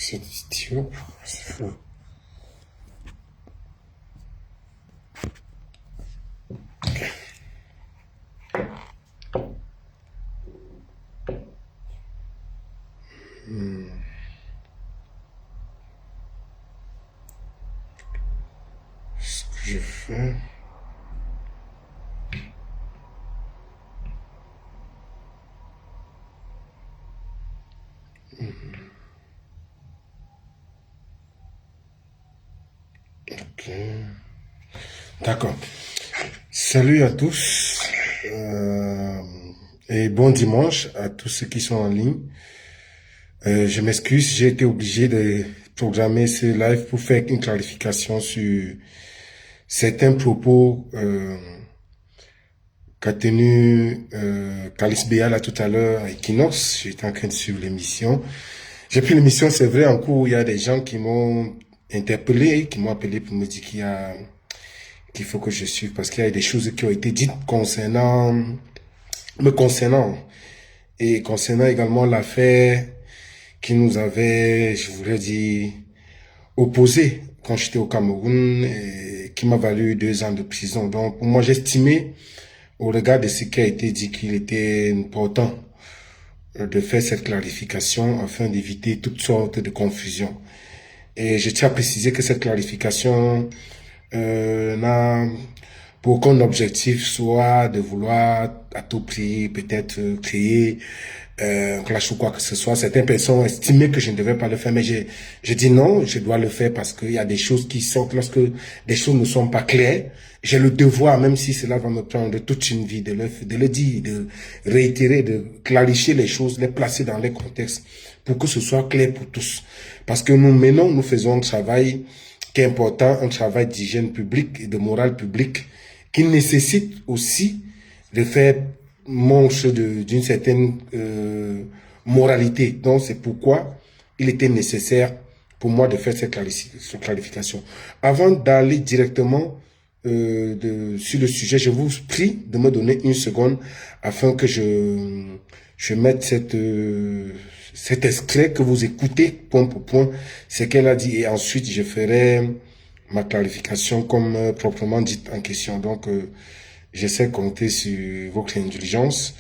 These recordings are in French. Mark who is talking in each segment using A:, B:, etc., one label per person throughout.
A: C'est idiot, c'est fou. Ce que je fais. Ok. D'accord. Salut à tous et bon dimanche à tous ceux qui sont en ligne. Je m'excuse, j'ai été obligé de programmer ce live pour faire une clarification sur certains propos qu'a tenu Calice Béal là tout à l'heure à Equinox. J'étais en train de suivre l'émission. J'ai pris l'émission, c'est vrai, en cours, il y a des gens qui m'ont interpellé, qui m'ont appelé pour me dire qu'il faut que je suive parce qu'il y a des choses qui ont été dites me concernant et concernant également l'affaire qui nous avait, je voudrais dire, opposé quand j'étais au Cameroun et qui m'a valu 2 ans de prison. Donc, pour moi, j'estimais, au regard de ce qui a été dit, qu'il était important de faire cette clarification afin d'éviter toutes sortes de confusions. Et je tiens à préciser que cette clarification n'a pour aucun objectif soit de vouloir à tout prix peut-être créer clash ou quoi que ce soit. Certaines personnes ont estimé que je ne devais pas le faire, mais je dis non, je dois le faire parce qu'il y a des choses qui sortent lorsque des choses ne sont pas claires. J'ai le devoir, même si cela va me prendre toute une vie, de le dire, de réitérer, de clarifier les choses, les placer dans les contextes pour que ce soit clair pour tous. Parce que nous faisons un travail qui est important, un travail d'hygiène publique et de morale publique qui nécessite aussi de faire montre d'une certaine moralité. Donc c'est pourquoi il était nécessaire pour moi de faire cette clarification. Avant d'aller directement sur le sujet, je vous prie de me donner une seconde afin que je mette cet extrait que vous écoutez point pour point, ce qu'elle a dit, et ensuite je ferai ma clarification comme proprement dite en question. Donc j'essaie de compter sur votre indulgence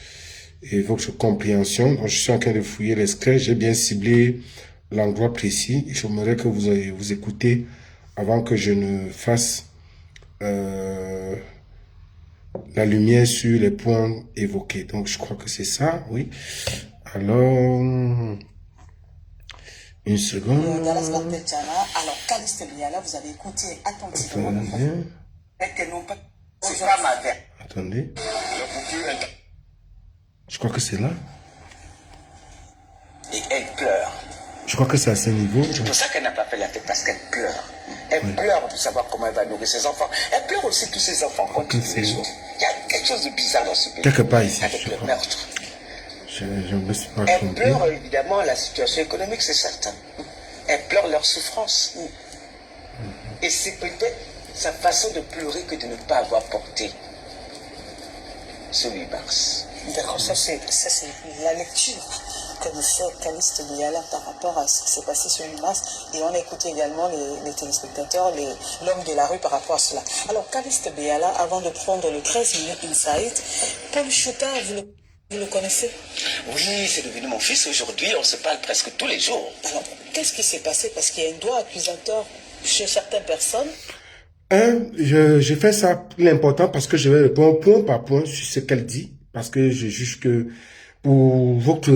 A: et votre compréhension. Donc, je suis en train de fouiller l'extrait. J'ai bien ciblé l'endroit précis. J'aimerais que vous écoutez avant que je ne fasse la lumière sur les points évoqués. Donc, je crois que c'est ça, oui. Alors, une seconde.
B: Alors, Calice Béala, vous avez écouté attentivement.
A: Attendez. Je crois que c'est là.
B: Et elle pleure.
A: Je crois que c'est à ce niveau.
B: C'est pour ça qu'elle n'a pas fait la fête, parce qu'elle pleure. Elle pleure pour savoir comment elle va nourrir ses enfants. Elle pleure aussi tous ses enfants contre tous les jours. Il y a quelque chose de bizarre dans ce pays.
A: Quelque part ici.
B: Avec le meurtre.
A: Je me suis pas
B: Elle
A: trompé.
B: pleure évidemment la situation économique, c'est certain. Elle pleure leur souffrance. Et c'est peut-être sa façon de pleurer que de ne pas avoir porté ce 8 mars. D'accord, ça c'est la lecture que nous fait Calice Béala par rapport à ce qui s'est passé ce 8 mars. Et on a écouté également les téléspectateurs, l'homme de la rue par rapport à cela. Alors Calice Béala, avant de prendre le 13 minutes Insight, Paul Chouta, vous le connaissez? Oui, c'est devenu mon fils aujourd'hui, on se parle presque tous les jours. Alors, qu'est-ce qui s'est passé? Parce qu'il y a un doigt accusateur chez certaines personnes.
A: Je fais ça l'important parce que je vais répondre point par point sur ce qu'elle dit, parce que je juge que pour votre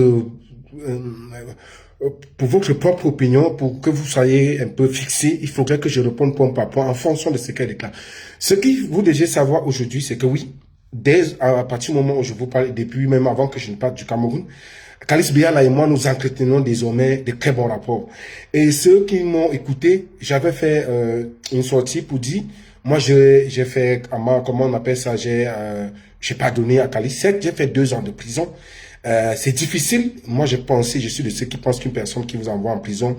A: propre opinion, pour que vous soyez un peu fixé, il faudrait que je réponde point par point en fonction de ce qu'elle déclare. Ce que vous devez savoir aujourd'hui, c'est que oui, à partir du moment où je vous parle, depuis même avant que je ne parle du Cameroun, Calice Béala et moi, nous entretenons désormais de très bons rapports. Et ceux qui m'ont écouté, j'avais fait une sortie pour dire, moi j'ai fait, comment on appelle ça, j'ai pardonné à Calice. Certes, j'ai fait 2 ans de prison. C'est difficile. Moi, je suis de ceux qui pensent qu'une personne qui vous envoie en prison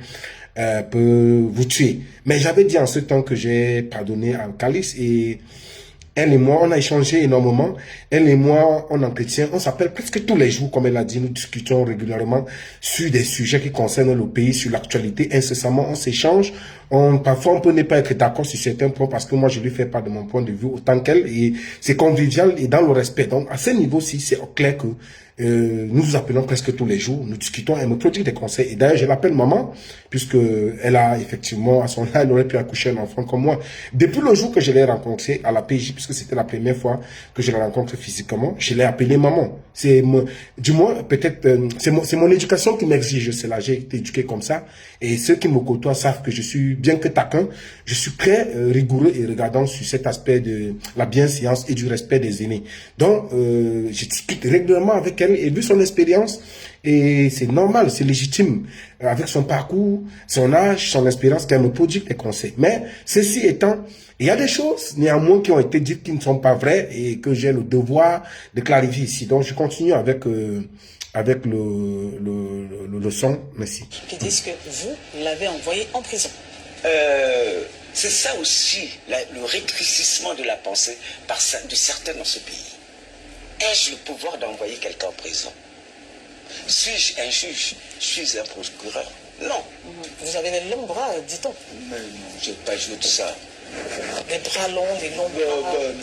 A: peut vous tuer. Mais j'avais dit en ce temps que j'ai pardonné à Calice et Elle et moi, on a échangé énormément. Elle et moi, on entretient, on s'appelle presque tous les jours, comme elle a dit. Nous discutons régulièrement sur des sujets qui concernent le pays, sur l'actualité. Incessamment, on s'échange. Parfois, on peut ne pas être d'accord sur certains points parce que moi, je lui fais part de mon point de vue autant qu'elle. Et c'est convivial et dans le respect. Donc, à ce niveau-ci, c'est clair que nous nous appelons presque tous les jours, nous discutons, elle me produit des conseils. Et d'ailleurs, je l'appelle maman, puisque elle a effectivement, à son âge, elle aurait pu accoucher un enfant comme moi. Depuis le jour que je l'ai rencontrée à la PJ, puisque c'était la première fois que je la rencontre physiquement, je l'ai appelée maman. Du moins, peut-être, c'est mon éducation qui m'exige cela. J'ai été éduqué comme ça. Et ceux qui me côtoient savent que je suis, bien que taquin, je suis très rigoureux et regardant sur cet aspect de la bienséance et du respect des aînés. Donc, je discute régulièrement avec elle et vu son expérience, et c'est normal, c'est légitime, avec son parcours, son âge, son expérience, qu'elle me produit des conseils. Mais, ceci étant, il y a des choses, néanmoins, qui ont été dites qui ne sont pas vraies et que j'ai le devoir de clarifier ici. Donc, je continue avec le son. Merci.
C: Qui disent que vous l'avez envoyé en prison.
B: C'est ça aussi, le rétrécissement de la pensée de certains dans ce pays. Ai-je le pouvoir d'envoyer quelqu'un en prison? Suis-je un juge? Suis-je un procureur? Non.
C: Vous avez les longs bras, dit-on.
B: Mais non, je n'ai pas joué de ça.
C: Les bras longs, les longs bras.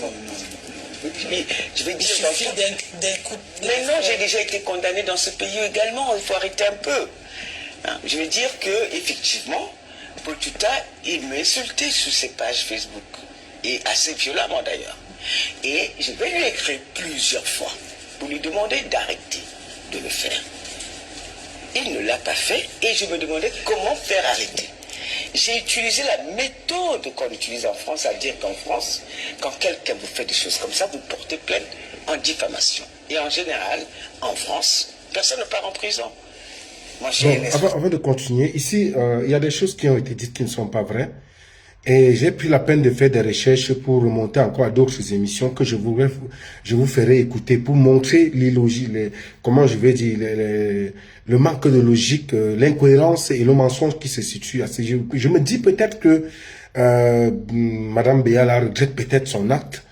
B: Non. Je vais dire...
C: Il suffit d'un coup de...
B: Mais non, j'ai déjà été condamné dans ce pays également. Il faut arrêter un peu. Hein, je veux dire que, effectivement, Potuta, il m'a insulté sur ses pages Facebook. Et assez violemment d'ailleurs. Et je vais lui écrire plusieurs fois pour lui demander d'arrêter de le faire. Il ne l'a pas fait et je me demandais comment faire arrêter. J'ai utilisé la méthode qu'on utilise en France, c'est-à-dire qu'en France, quand quelqu'un vous fait des choses comme ça, vous portez plainte en diffamation. Et en général, en France, personne ne part en prison. Moi,
A: avant de continuer, ici, il y a des choses qui ont été dites qui ne sont pas vraies. Et j'ai pris la peine de faire des recherches pour remonter encore à d'autres émissions que je vous ferai écouter pour montrer l'illogie, comment je vais dire, le manque de logique, l'incohérence et le mensonge qui se situe. Je me dis peut-être que Madame Béala regrette peut-être son acte,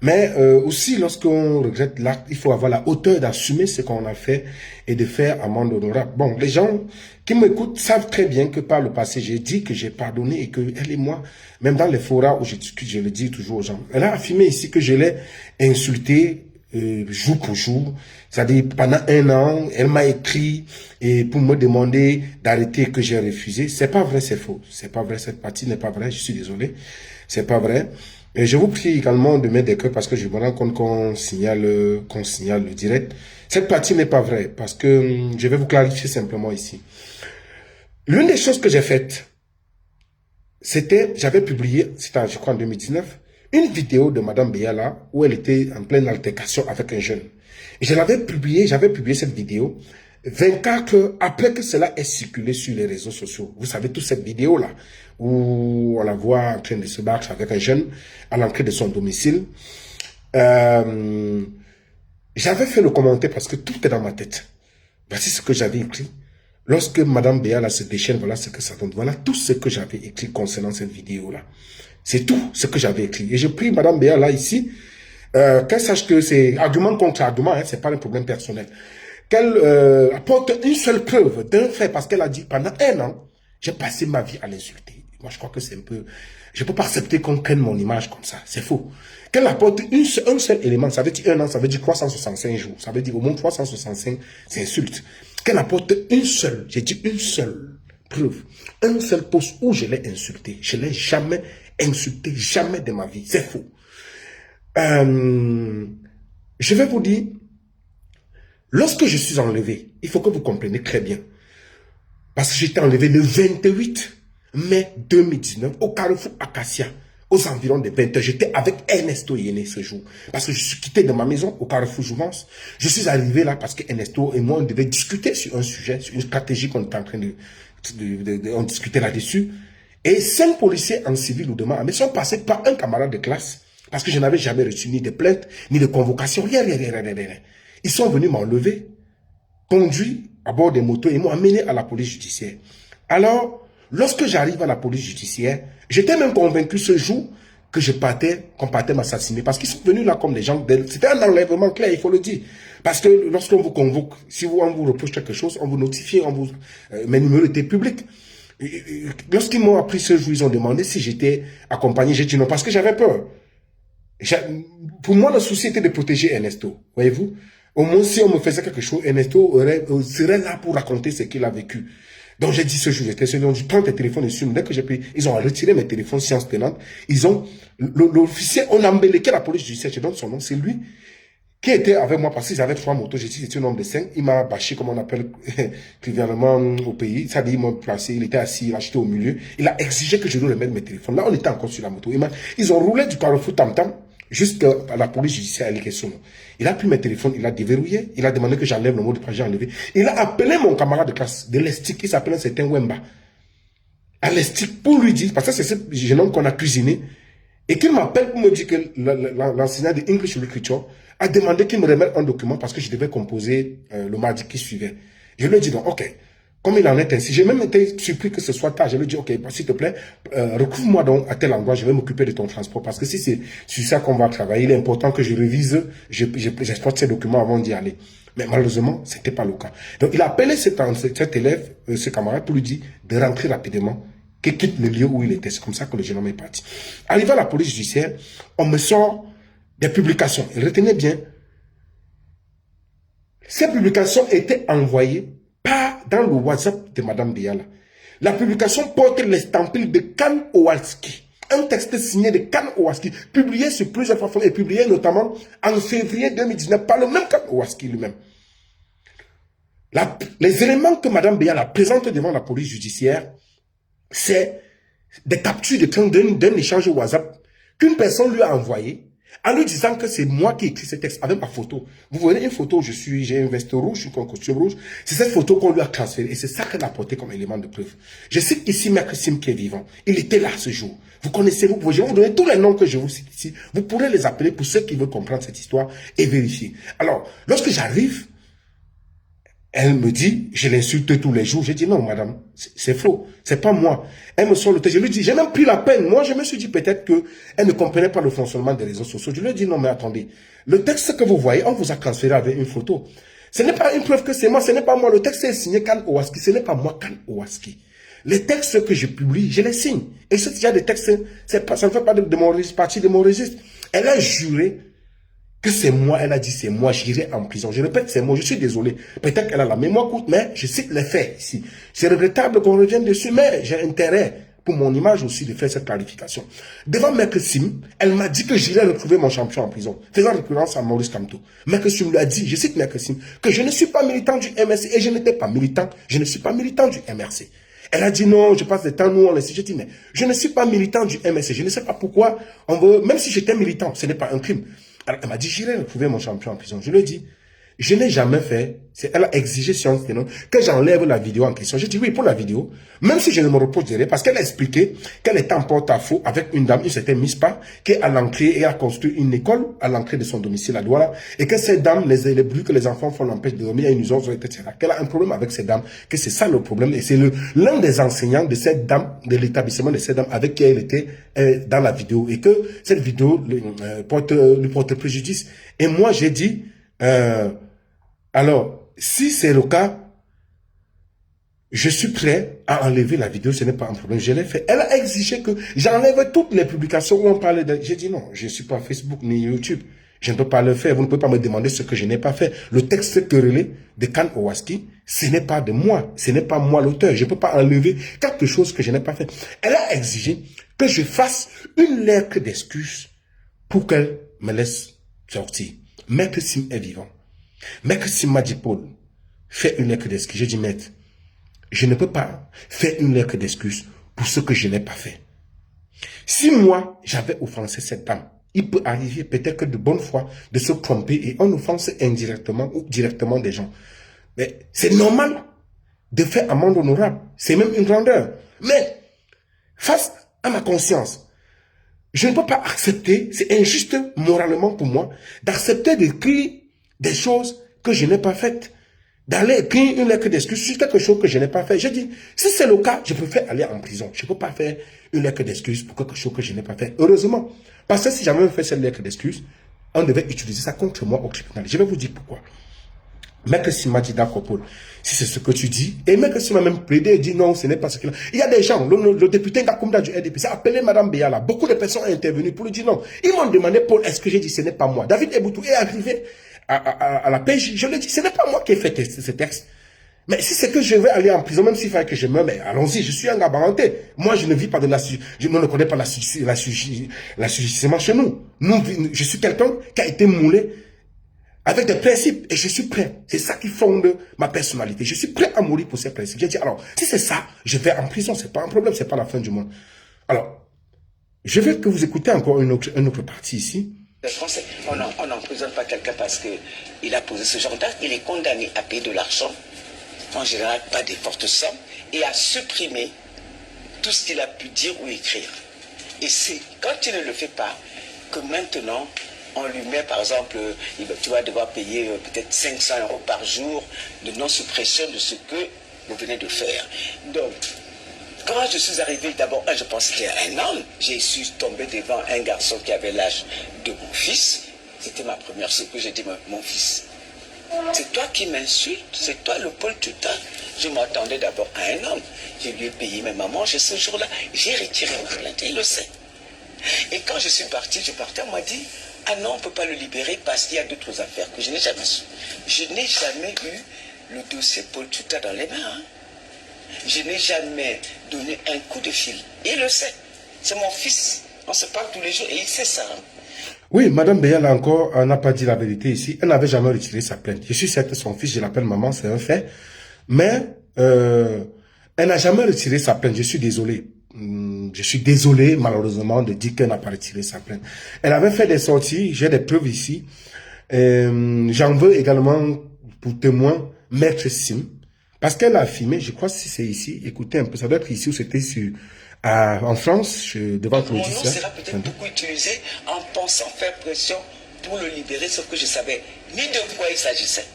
A: mais aussi lorsqu'on regrette l'acte, il faut avoir la hauteur d'assumer ce qu'on a fait et de faire amende honorable. Bon, les gens qui m'écoutent savent très bien que par le passé, j'ai dit que j'ai pardonné et que elle et moi, même dans les forats où je discute, je le dis toujours aux gens. Elle a affirmé ici que je l'ai insulté jour pour jour. C'est-à-dire, pendant 1 an, elle m'a écrit et pour me demander d'arrêter que j'ai refusé. C'est pas vrai, c'est faux. C'est pas vrai, cette partie n'est pas vraie, je suis désolé. C'est pas vrai. Et je vous prie également de mettre des cœurs parce que je me rends compte qu'on signale le direct. Cette partie n'est pas vraie parce que je vais vous clarifier simplement ici. L'une des choses que j'ai faites, c'était, j'avais publié, c'était je crois en 2019, une vidéo de Madame Béala où elle était en pleine altercation avec un jeune. Et je l'avais publié, j'avais publié cette vidéo 24 heures après que cela ait circulé sur les réseaux sociaux. Vous savez, toute cette vidéo-là, où on la voit en train de se battre avec un jeune à l'entrée de son domicile. J'avais fait le commentaire parce que tout est dans ma tête. Voici ce que j'avais écrit. Lorsque Madame Béala se déchaîne, voilà ce que ça donne. Voilà tout ce que j'avais écrit concernant cette vidéo-là. C'est tout ce que j'avais écrit. Et je prie Madame Béala ici, qu'elle sache que c'est argument contre argument, hein, c'est pas un problème personnel. Qu'elle apporte une seule preuve d'un fait, parce qu'elle a dit, pendant 1 an, j'ai passé ma vie à l'insulter. Moi, je crois que c'est un peu... Je ne peux pas accepter qu'on prenne mon image comme ça. C'est faux. Qu'elle apporte un seul élément, ça veut dire 1 an, ça veut dire 365 jours. Ça veut dire au moins 365 insultes. Qu'elle apporte une seule, j'ai dit une seule preuve, un seul post où je l'ai insulté. Je ne l'ai jamais insulté, jamais de ma vie. C'est faux. Je vais vous dire, lorsque je suis enlevé, il faut que vous compreniez très bien. Parce que j'étais enlevé le 28 mai 2019 au carrefour Acacia, aux environs de 20 heures. J'étais avec Ernesto Yéné ce jour. Parce que je suis quitté de ma maison au carrefour Jouvence. Je suis arrivé là parce que Ernesto et moi, on devait discuter sur un sujet, sur une stratégie qu'on était en train on discutait là-dessus. Et 5 policiers en civil ou de ma armée sont passés par un camarade de classe. Parce que je n'avais jamais reçu ni de plainte, ni de convocation, rien. Ils sont venus m'enlever, conduits à bord des motos et m'ont amené à la police judiciaire. Alors, lorsque j'arrive à la police judiciaire, j'étais même convaincu ce jour que qu'on partait m'assassiner. Parce qu'ils sont venus là comme des gens d'elle. C'était un enlèvement clair, il faut le dire. Parce que lorsqu'on vous convoque, si on vous reproche quelque chose, on vous notifie, mes numéros étaient publics. Lorsqu'ils m'ont appris ce jour, ils ont demandé si j'étais accompagné. J'ai dit non, parce que j'avais peur. Pour moi, le souci était de protéger Ernesto. Voyez-vous? Au moins, si on me faisait quelque chose, Ernesto serait là pour raconter ce qu'il a vécu. Donc, j'ai dit ce jour, j'étais seul. Ils ont dit, prends tes téléphones dessus. Dès que j'ai pris, ils ont retiré mes téléphones sciences tenantes. L'officier, on a embellequé la police judiciaire. Je donne son nom. C'est lui qui était avec moi parce qu'ils avaient 3 motos. J'ai dit, c'était un homme de 5. Il m'a bâché, comme on appelle, trivialement au pays. Ça dit, il m'a placé. Il était assis, il a acheté au milieu. Il a exigé que je lui remette mes téléphones. Là, on était encore sur la moto. Ils ont roulé du carrefour Tam-Tam jusqu'à la police judiciaire. Il a pris mes téléphones, il a déverrouillé. Il a demandé que j'enlève le mot de passe, j'ai enlevé. Il a appelé mon camarade de classe de l'Estique, qui s'appelle un certain Wemba, à l'Estique, pour lui dire, parce que c'est ce jeune homme qu'on a cuisiné, et qu'il m'appelle pour me dire que l'enseignant de English Literature a demandé qu'il me remette un document parce que je devais composer le mardi qui suivait. Je lui ai dit donc, ok, comme il en est ainsi, j'ai même été surpris que ce soit tard. Je lui ai dit, ok, s'il te plaît, recouvre-moi donc à tel endroit, je vais m'occuper de ton transport. Parce que si c'est sur ça qu'on va travailler, il est important que je révise, j'exploite ces documents avant d'y aller. Mais malheureusement, c'était pas le cas. Donc, il a appelé cet élève, ce camarade, pour lui dire de rentrer rapidement, qu'il quitte le lieu où il était. C'est comme ça que le jeune homme est parti. Arrivé à la police judiciaire, on me sort des publications. Et retenez bien, ces publications étaient envoyées pas dans le WhatsApp de Madame Biala. La publication porte l'estampille de Kan Owalski. Un texte signé de Kan Owalski, publié sur plusieurs plateformes et publié notamment en février 2019 par le même Kan Owalski lui-même. Les éléments que Madame Biala présente devant la police judiciaire, c'est des captures d'écran d'un échange WhatsApp qu'une personne lui a envoyé en lui disant que c'est moi qui ai écrit ce texte avec ma photo. Vous voyez une photo, j'ai une veste rouge, un costume rouge. C'est cette photo qu'on lui a transférée et c'est ça qu'elle a porté comme élément de preuve. Je cite ici Maître Sim qui est vivant. Il était là ce jour. Vous connaissez, je vais vous donner tous les noms que je vous cite ici. Vous pourrez les appeler pour ceux qui veulent comprendre cette histoire et vérifier. Alors, lorsque j'arrive, elle me dit, je l'insulte tous les jours. J'ai dit, non, madame, c'est faux. C'est pas moi. Elle me sort le texte. Je lui dis, j'ai même pris la peine. Moi, je me suis dit peut-être qu'elle ne comprenait pas le fonctionnement des réseaux sociaux. Je lui ai dit, non, mais attendez. Le texte que vous voyez, on vous a transféré avec une photo. Ce n'est pas une preuve que c'est moi. Ce n'est pas moi. Le texte est signé Kan Owalski. Ce n'est pas moi, Kan Owalski. Les textes que je publie, je les signe. Et c'est déjà des textes, ça ne fait pas partie de mon registre. Elle a juré que c'est moi, elle a dit c'est moi, j'irai en prison. Je répète, c'est moi, je suis désolé. Peut-être qu'elle a la mémoire courte, mais je cite les faits ici. C'est regrettable qu'on revienne dessus, mais j'ai intérêt, pour mon image aussi, de faire cette clarification. Devant Maître Sim, elle m'a dit que j'irai retrouver mon champion en prison, faisant référence à Maurice Kamto. Maître Sim lui a dit, je cite Maître Sim, que je ne suis pas militant du MRC, et je n'étais pas militant, je ne suis pas militant du MRC. Elle a dit non, je passe des temps, nous on laisse. J'ai dit, mais je ne suis pas militant du MRC, je ne sais pas pourquoi on veut, même si j'étais militant, ce n'est pas un crime. Alors, elle m'a dit, j'irai retrouver mon champion en prison. Je lui ai dit, je n'ai jamais fait, elle a exigé science tenante, que j'enlève la vidéo en question. J'ai dit oui pour la vidéo, même si je ne me repose de rien, parce qu'elle a expliqué qu'elle était en porte-à-faux avec une dame, une certaine Miss Pa, qui est à l'entrée et a construit une école à l'entrée de son domicile à Douala, et que cette dame, les bruits que les enfants font l'empêche de dormir, il y a une usure, etc. Qu'elle a un problème avec cette dame, que c'est ça le problème, et c'est l'un des enseignants de cette dame, de l'établissement de cette dame, avec qui elle était dans la vidéo, et que cette vidéo lui porte préjudice. Et moi, j'ai dit, alors, si c'est le cas, je suis prêt à enlever la vidéo, ce n'est pas un problème, je l'ai fait. Elle a exigé que j'enlève toutes les publications où on parlait de... J'ai dit non, je ne suis pas Facebook ni YouTube, je ne peux pas le faire, vous ne pouvez pas me demander ce que je n'ai pas fait. Le texte querellé de Kan Owalski, ce n'est pas de moi, ce n'est pas moi l'auteur, je ne peux pas enlever quelque chose que je n'ai pas fait. Elle a exigé que je fasse une lettre d'excuse pour qu'elle me laisse sortir. Maître Sim est vivant. Maître Sim m'a dit, Paul, fais une lettre d'excuse. J'ai dit, maître, je ne peux pas faire une lettre d'excuse pour ce que je n'ai pas fait. Si moi, j'avais offensé cette dame, il peut arriver peut-être que de bonne foi de se tromper et on offense indirectement ou directement des gens. Mais c'est normal de faire amende honorable. C'est même une grandeur. Mais, face à ma conscience, je ne peux pas accepter, c'est injuste moralement pour moi, d'accepter d'écrire des choses que je n'ai pas faites. d'aller écrire une lettre d'excuse sur quelque chose que je n'ai pas fait. Je dis, si c'est le cas, je préfère aller en prison. Je ne peux pas faire une lettre d'excuse pour quelque chose que je n'ai pas fait. Heureusement. Parce que si j'avais fait cette lettre d'excuse, on devait utiliser ça contre moi au tribunal. Je vais vous dire pourquoi. Maître Sim m'a dit, d'accord, Paul, si c'est ce que tu dis, et Maître Sim m'a même plaidé et dit non, ce n'est pas ce qu'il a. Il y a des gens, le député Ngakoumda du RDPC a appelé Madame Beyala. Beaucoup de personnes ont intervenu pour lui dire non. Ils m'ont demandé, Paul, est-ce que j'ai dit ce n'est pas moi? David Eboutou est arrivé à la PJ. Je lui ai dit, ce n'est pas moi qui ai fait ce texte. Mais si c'est que je vais aller en prison, même s'il fallait que je meure, mais allons-y, je suis un gabaranté. Moi, je ne vis pas de je ne connais pas l'assujettissement chez nous. Je suis quelqu'un qui a été moulé avec des principes et je suis prêt. C'est ça qui fonde ma personnalité. Je suis prêt à mourir pour ces principes. J'ai dit, alors, si c'est ça, je vais en prison. C'est pas un problème, c'est pas la fin du monde. Alors, je veux que vous écoutez encore une autre partie ici.
B: Les Français, on n'emprisonne pas quelqu'un parce qu'il a posé ce genre d'acte. Il est condamné à payer de l'argent, en général pas des fortes sommes, et à supprimer tout ce qu'il a pu dire ou écrire. Et c'est quand il ne le fait pas que maintenant, on lui met, par exemple, tu vas devoir payer peut-être 500 € par jour de non-suppression de ce que vous venez de faire. Donc, quand je suis arrivé, d'abord, je pensais que c'était un homme. J'ai su tomber devant un garçon qui avait l'âge de mon fils. C'était ma première secours. J'ai dit, mon fils, c'est toi qui m'insultes, c'est toi le Paul Tuta. Je m'attendais d'abord à un homme. Je lui ai payé mes mamans. Ce jour-là, j'ai retiré ma plainte. Il le sait. Et quand je suis parti, on m'a dit, ah non, on ne peut pas le libérer parce qu'il y a d'autres affaires que je n'ai jamais su. Je n'ai jamais eu le dossier Paul Tuta dans les mains. Hein. Je n'ai jamais donné un coup de fil. Il le sait. C'est mon fils. On se parle tous les jours et il sait ça. Hein.
A: Oui, Madame Beyala encore n'a pas dit la vérité ici. Elle n'avait jamais retiré sa plainte. Je suis certain son fils, je l'appelle maman, c'est un fait. Mais elle n'a jamais retiré sa plainte. Je suis désolé. Je suis désolé, malheureusement, de dire qu'elle n'a pas retiré sa plainte. Elle avait fait des sorties, j'ai des preuves ici. J'en veux également pour témoin Maître Sim. Parce qu'elle a filmé, je crois que si c'est ici, écoutez un peu, ça doit être ici ou c'était en France, devant le
B: Mon nom
A: logiciel.
B: sera peut-être beaucoup utilisé en pensant faire pression pour le libérer, sauf que je savais ni de quoi il s'agissait.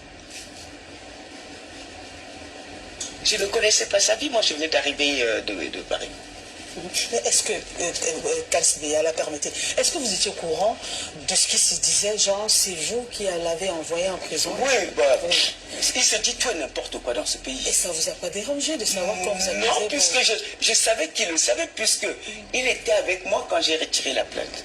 B: Je ne connaissais pas sa vie, moi je venais d'arriver de Paris.
C: Mais est-ce que, Kalsi Beyala, permettez, est-ce que vous étiez au courant de ce qui se disait, genre, c'est vous qui l'avez envoyé en prison?
B: Oui, bah, il se dit tout et n'importe quoi dans ce pays.
C: Et ça vous a pas dérangé de savoir comment vous avez
B: Non, puisque je savais qu'il le savait, puisque il était avec moi quand j'ai retiré la plainte.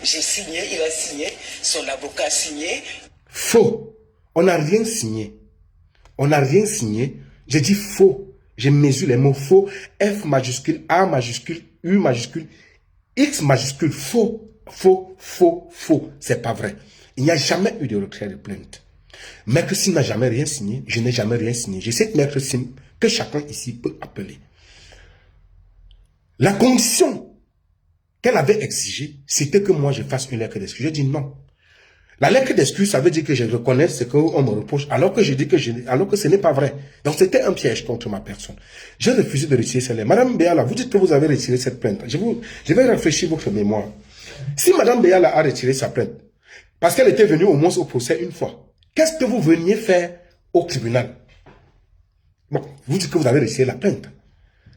B: J'ai signé, il a signé, son avocat a signé.
A: Faux. On n'a rien signé. On n'a rien signé. J'ai dit faux. Je mesure les mots faux. F majuscule, A majuscule, U majuscule, X majuscule. Faux, faux, faux, faux. C'est pas vrai. Il n'y a jamais eu de retrait de plainte. Maître Sim n'a jamais rien signé. Je n'ai jamais rien signé. Je sais que Maître Sim, que chacun ici peut appeler. La condition qu'elle avait exigée, c'était que moi je fasse une lettre d'excuse. Je dis non. La lettre d'excuse, ça veut dire que je reconnais ce qu'on me reproche, alors que je dis que alors que ce n'est pas vrai. Donc c'était un piège contre ma personne. J'ai refusé de retirer cette lettre. Madame Beyala, vous dites que vous avez retiré cette plainte. Je vais rafraîchir votre mémoire. Si Madame Beyala a retiré sa plainte, parce qu'elle était venue au moins au procès une fois, qu'est-ce que vous veniez faire au tribunal? Bon, vous dites que vous avez retiré la plainte.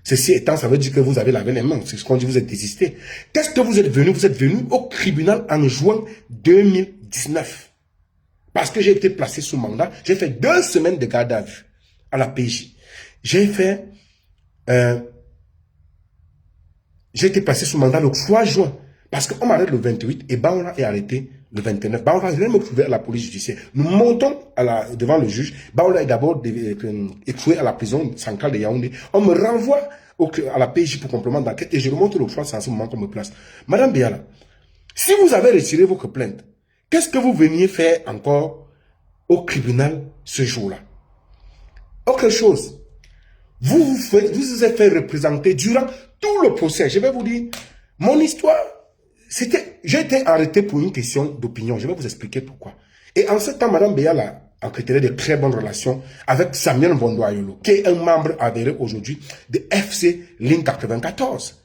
A: Ceci étant, ça veut dire que vous avez lavé les mains. C'est ce qu'on dit, vous êtes désisté. Qu'est-ce que vous êtes venu? Vous êtes venu au tribunal en juin 2019. Parce que j'ai été placé sous mandat. J'ai fait 2 semaines de garde à vue à la PJ. J'ai été placé sous mandat le 3 juin. Parce qu'on m'arrête le 28 et Baola est arrêté le 29. Baola vient me trouver à la police judiciaire. Nous montons devant le juge. Baola est d'abord écroué à la prison centrale de Yaoundé. On me renvoie à la PJ pour complément d'enquête et je remonte le 3, c'est en ce moment qu'on me place. Madame Beyala, si vous avez retiré votre plainte, qu'est-ce que vous veniez faire encore au tribunal ce jour-là? Autre chose, vous vous êtes fait représenter durant tout le procès. Je vais vous dire, mon histoire, j'ai été arrêté pour une question d'opinion. Je vais vous expliquer pourquoi. Et en ce temps, Madame Beyala a créé de très bonnes relations avec Samuel Mbondo Ayolo, qui est un membre avéré aujourd'hui de FC Ligne 94.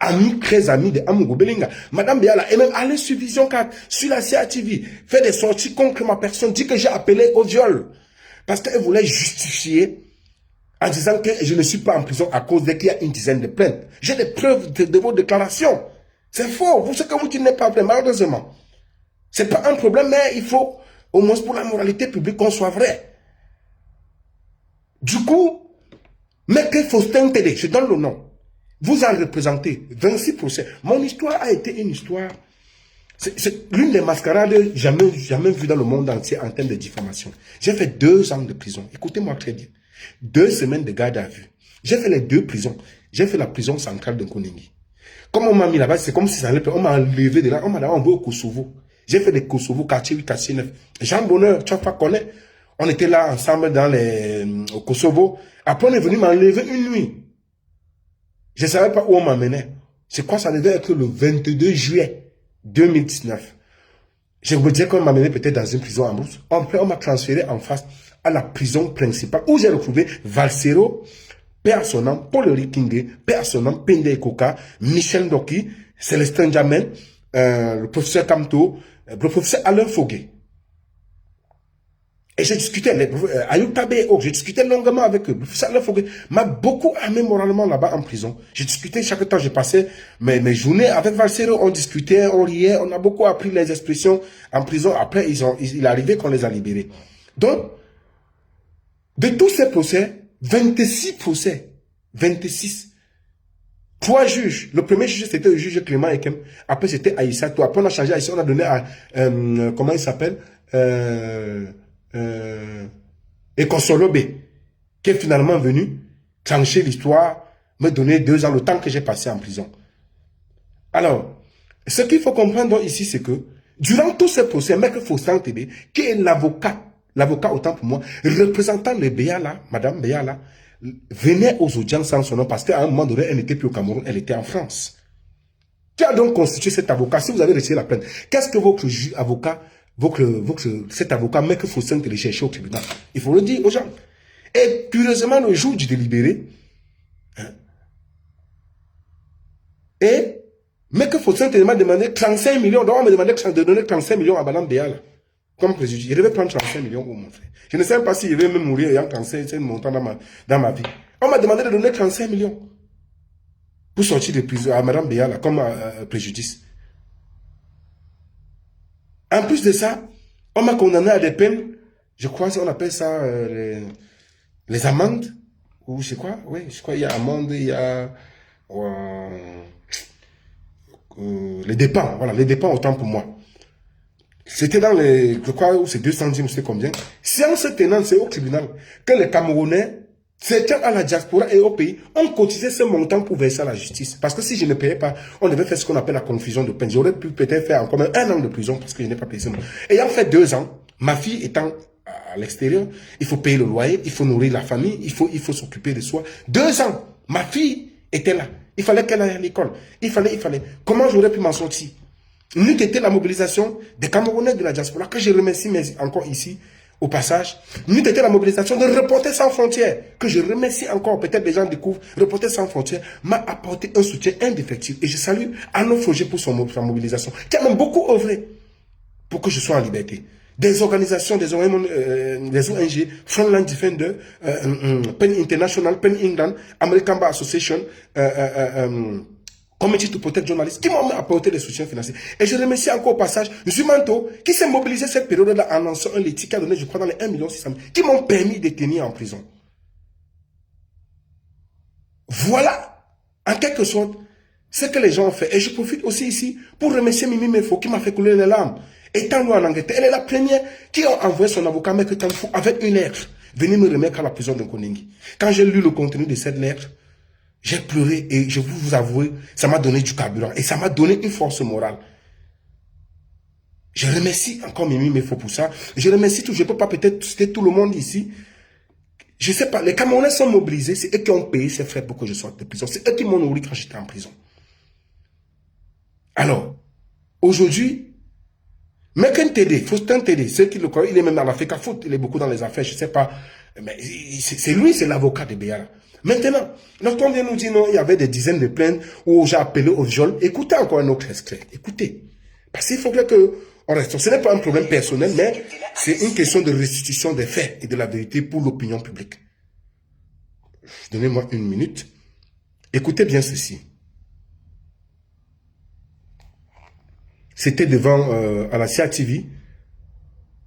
A: ami, très ami de Amogo Belinga. Madame Béala est même allée sur Vision 4, sur la CATV, fait des sorties contre ma personne, dit que j'ai appelé au viol. Parce qu'elle voulait justifier en disant que je ne suis pas en prison à cause qu'il y a une dizaine de plaintes. J'ai des preuves de vos déclarations. C'est faux. Vous savez que vous n'êtes pas vrai, malheureusement. C'est pas un problème, mais il faut, au moins pour la moralité publique, qu'on soit vrai. Du coup, Maître Faustin Tédé, je donne le nom. Vous en représentez 26 procès. Mon histoire a été une histoire. C'est l'une des mascarades jamais vues dans le monde entier en termes de diffamation. J'ai fait 2 ans de prison. Écoutez-moi très bien. 2 semaines de garde à vue. J'ai fait les 2 prisons. J'ai fait la prison centrale de Nkoningui. Comme on m'a mis là-bas, c'est comme si ça allait, on m'a enlevé de là, on m'a envoyé au Kosovo. J'ai fait des Kosovo, quartier 8, quartier 9. Jean Bonheur, tu vas pas connaître. On était là ensemble au Kosovo. Après, on est venu m'enlever une nuit. Je ne savais pas où on m'amenait. C'est quoi, ça devait être le 22 juillet 2019. Je me disais qu'on m'amenait peut-être dans une prison en Brousse. Après, on m'a transféré en face à la prison principale où j'ai retrouvé Valsero, paix à son nom, Paul Rikingue, paix à son nom, Pende Koka, Michel Ndoki, Célestin Jamen, le professeur Kamto, le professeur Alain Foguet. Et j'ai discuté, Ayou Tabé, j'ai discuté longuement avec eux. Le professeur Alain Foguet m'a beaucoup armé moralement là-bas en prison. J'ai discuté chaque temps, j'ai passé mes journées avec Valsero, on discutait, on riait, on a beaucoup appris les expressions en prison. Après, il est arrivé qu'on les a libérés. Donc, de tous ces procès, 26 procès, 26. 3 juges. Le premier juge, c'était le juge Clément Ekem. Après, c'était Aïssatou. Après, on a changé Aïssa, on a donné à, comment il s'appelle? Ekosolobe, qui est finalement venu trancher l'histoire, me donner 2 ans, le temps que j'ai passé en prison. Alors, ce qu'il faut comprendre ici, c'est que, durant tous ces procès, Maître Faustin Tédé, qui est l'avocat autant pour moi, représentant le Béala, Madame Béala, venait aux audiences sans son nom parce qu'à un moment donné, elle n'était plus au Cameroun, elle était en France. Qui a donc constitué cet avocat? Si vous avez retiré la plainte, qu'est-ce que votre avocat, cet avocat, Maître Faustin Tédé, cherché au tribunal? Il faut le dire aux gens. Et curieusement, le jour du délibéré, et Maître Faustin Tédé m'a demandé 35 millions, donc on m'a demandé de donner 35 millions à Madame Béala. Comme préjudice, je devais prendre 35 millions pour mon frère. Je ne sais pas si je vais même mourir ayant 35 montant dans ma vie. On m'a demandé de donner 35 millions pour sortir de prison à Madame Béala comme préjudice. En plus de ça, on m'a condamné à des peines, je crois qu'on appelle ça les amendes, ou c'est quoi? Oui, je crois qu'il y a amende, il y a les dépens, voilà, les dépens autant pour moi. C'était dans les, je crois, c'est 2 centimes, c'est combien. Séance tenante, c'est au tribunal que les Camerounais, certains à la diaspora et au pays, ont cotisé ce montant pour verser à la justice. Parce que si je ne payais pas, on devait faire ce qu'on appelle la confusion de peine. J'aurais pu peut-être faire encore 1 an de prison parce que je n'ai pas payé ce montant. Ayant fait 2 ans, ma fille étant à l'extérieur, il faut payer le loyer, il faut nourrir la famille, il faut s'occuper de soi. 2 ans, ma fille était là. Il fallait qu'elle aille à l'école. Il fallait. Comment j'aurais pu m'en sortir? N'eût été la mobilisation des Camerounais de la diaspora, que je remercie encore ici, au passage, n'eût été la mobilisation de Reporters sans frontières, que je remercie encore, peut-être les gens découvrent, Reporters sans frontières m'a apporté un soutien indéfectible. Et je salue Arnaud Froger pour sa mobilisation, qui a même beaucoup œuvré pour que je sois en liberté. Des organisations, des ONG, Frontline Defender, PEN International, PEN England, American Bar Association, Committee to Protect Journalists, qui m'ont apporté des soutiens financiers. Et je remercie encore au passage Zumanto, qui s'est mobilisé cette période-là en lançant un laitier qui a donné, je crois, dans les 1 600 000, qui m'ont permis de tenir en prison. Voilà, en quelque sorte, ce que les gens ont fait. Et je profite aussi ici pour remercier Mimi Mefo, qui m'a fait couler les larmes. Étant nous en Angleterre, elle est la première qui a envoyé son avocat, Maître Tanfou, avec une lettre, venir me remettre à la prison de Nkoningui. Quand j'ai lu le contenu de cette lettre, j'ai pleuré et je vous avouer, ça m'a donné du carburant et ça m'a donné une force morale. Je remercie encore Mimi Mefo pour ça. Je remercie tout, je ne peux pas peut-être citer tout le monde ici. Je ne sais pas, les Camerounais sont mobilisés, c'est eux qui ont payé ces frais pour que je sorte de prison. C'est eux qui m'ont nourri quand j'étais en prison. Alors, aujourd'hui, Maître Tédé, Faustin Tédé, ceux qui le croient, il est même dans l'Africa Foot, il est beaucoup dans les affaires, je ne sais pas Mais c'est lui, c'est l'avocat de Béala. Maintenant, lorsqu'on vient nous dire non, il y avait des dizaines de plaintes où j'ai appelé au viol, écoutez encore un autre extrait. Écoutez. Parce qu'il faudrait que on reste. Ce n'est pas un problème personnel, mais c'est une question de restitution des faits et de la vérité pour l'opinion publique. Donnez-moi une minute. Écoutez bien ceci. C'était devant à la CATV,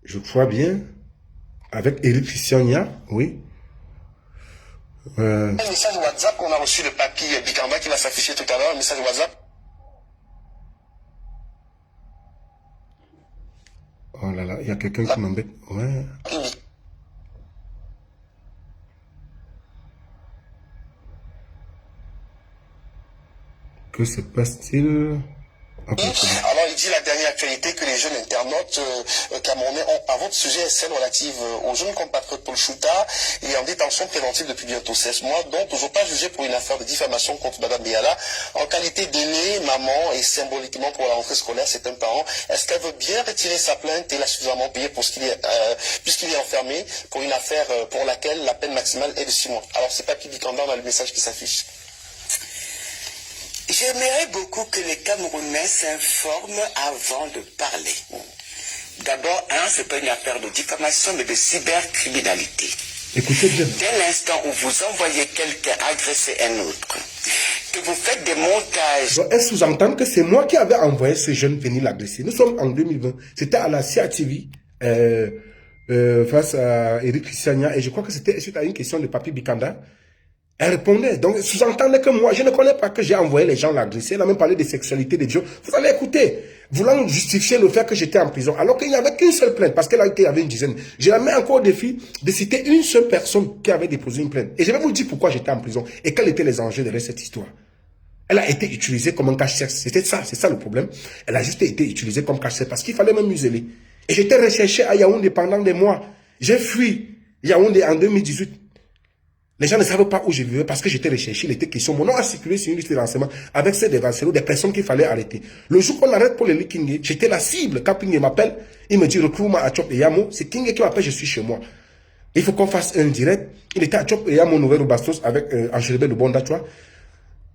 A: je crois bien, avec Eric Christiania, oui.
D: Un message WhatsApp qu'on a reçu de Papy Bikanda qui va s'afficher tout à l'heure, un message WhatsApp.
A: Oh là là, il y a quelqu'un qui m'embête. Ouais. Que se passe-t-il? Okay.
D: Alors, il dit la dernière actualité que les jeunes internautes camerounais ont à votre sujet est celle relative aux jeunes compatriotes Paul Chouta et en détention préventive depuis bientôt 16 mois, dont toujours pas jugé pour une affaire de diffamation contre Madame Béala. En qualité d'aînée, maman et symboliquement pour la rentrée scolaire, c'est un parent. Est-ce qu'elle veut bien retirer sa plainte et l'a suffisamment payé pour ce qu'il est, puisqu'il est enfermé pour une affaire pour laquelle la peine maximale est de 6 mois? Alors, c'est Papy Bikanda, on a le message qui s'affiche.
B: J'aimerais beaucoup que les Camerounais s'informent avant de parler. D'abord, c'est pas une affaire de diffamation, mais de cybercriminalité.
A: Écoutez bien.
B: Dès l'instant où vous envoyez quelqu'un agresser un autre, que vous faites des montages...
A: Elle sous-entend que c'est moi qui avais envoyé ce jeune venir l'agresser. Nous sommes en 2020. C'était à la CATV, face à Eric Christiania, et je crois que c'était suite à une question de Papy Bikanda. Elle répondait. Donc, sous-entendez que moi, je ne connais pas que j'ai envoyé les gens l'agresser. Elle a même parlé de sexualité, de viol. Vous allez écouter. Voulant justifier le fait que j'étais en prison. Alors qu'il n'y avait qu'une seule plainte. Parce qu'elle a été, il y avait une dizaine. Je la mets encore au défi de citer une seule personne qui avait déposé une plainte. Et je vais vous dire pourquoi j'étais en prison. Et quels étaient les enjeux de cette histoire. Elle a été utilisée comme un cache-sexe. C'était ça, c'est ça le problème. Elle a juste été utilisée comme cache-sexe parce qu'il fallait me museler. Et j'étais recherché à Yaoundé pendant des mois. J'ai fui Yaoundé en 2018. Les gens ne savaient pas où je vivais parce que j'étais recherché. Il était question. Mon nom a circulé sur une liste de renseignements avec ceux des renseignements, des personnes qu'il fallait arrêter. Le jour qu'on arrête pour le Kingé, j'étais la cible. Quand Kingé m'appelle, il me dit retrouve-moi à Chop et Yamo. C'est Kingé qui m'appelle, je suis chez moi. Il faut qu'on fasse un direct. Il était à Chop et Yamo, Nouvelle Bastos, avec Angélébé de Bonda, tu vois.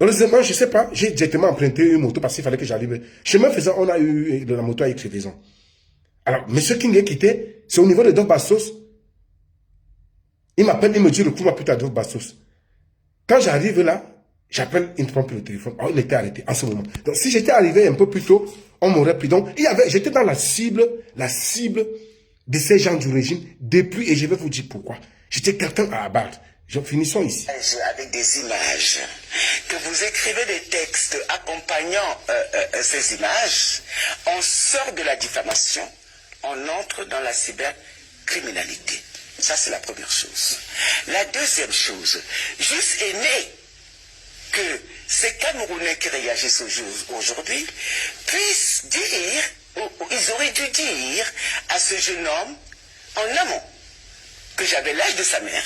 A: Heureusement, je sais pas, j'ai directement emprunté une moto parce qu'il fallait que j'arrive. Chemin faisant, on a eu de la moto avec crevaison. Alors, monsieur Kingé quitté, c'est au niveau de Doc Bastos. Il m'appelle, il me dit, retrouve-moi plus tard Doc Bastos. Quand j'arrive là, j'appelle, il ne prend plus le téléphone. Oh, il était arrêté en ce moment. Donc, si j'étais arrivé un peu plus tôt, on m'aurait pris. Donc, j'étais dans la cible de ces gens du régime depuis, et je vais vous dire pourquoi. J'étais quelqu'un à abattre. Finissons ici.
B: Avec des images, que vous écrivez des textes accompagnant ces images, on sort de la diffamation, on entre dans la cybercriminalité. Ça, c'est la première chose. La deuxième chose, juste aimé que ces Camerounais qui réagissent aujourd'hui puissent dire, ou ils auraient dû dire à ce jeune homme, en amont, que j'avais l'âge de sa mère,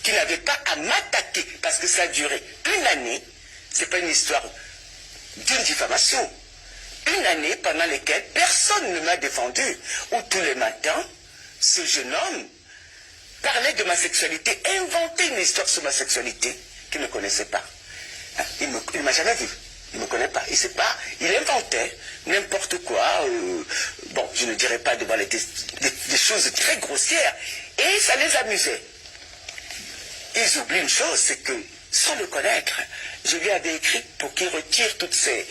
B: qui n'avait pas à m'attaquer, parce que ça a duré une année, c'est pas une histoire d'une diffamation, une année pendant laquelle personne ne m'a défendu, où tous les matins, ce jeune homme parlait de ma sexualité, inventait une histoire sur ma sexualité qu'il ne connaissait pas. Il ne m'a jamais vu, il ne me connaît pas, il sait pas, il inventait n'importe quoi, bon, je ne dirais pas devant des choses très grossières, et ça les amusait. Ils oublient une chose, c'est que, sans le connaître, je lui avais écrit pour qu'il retire toutes ces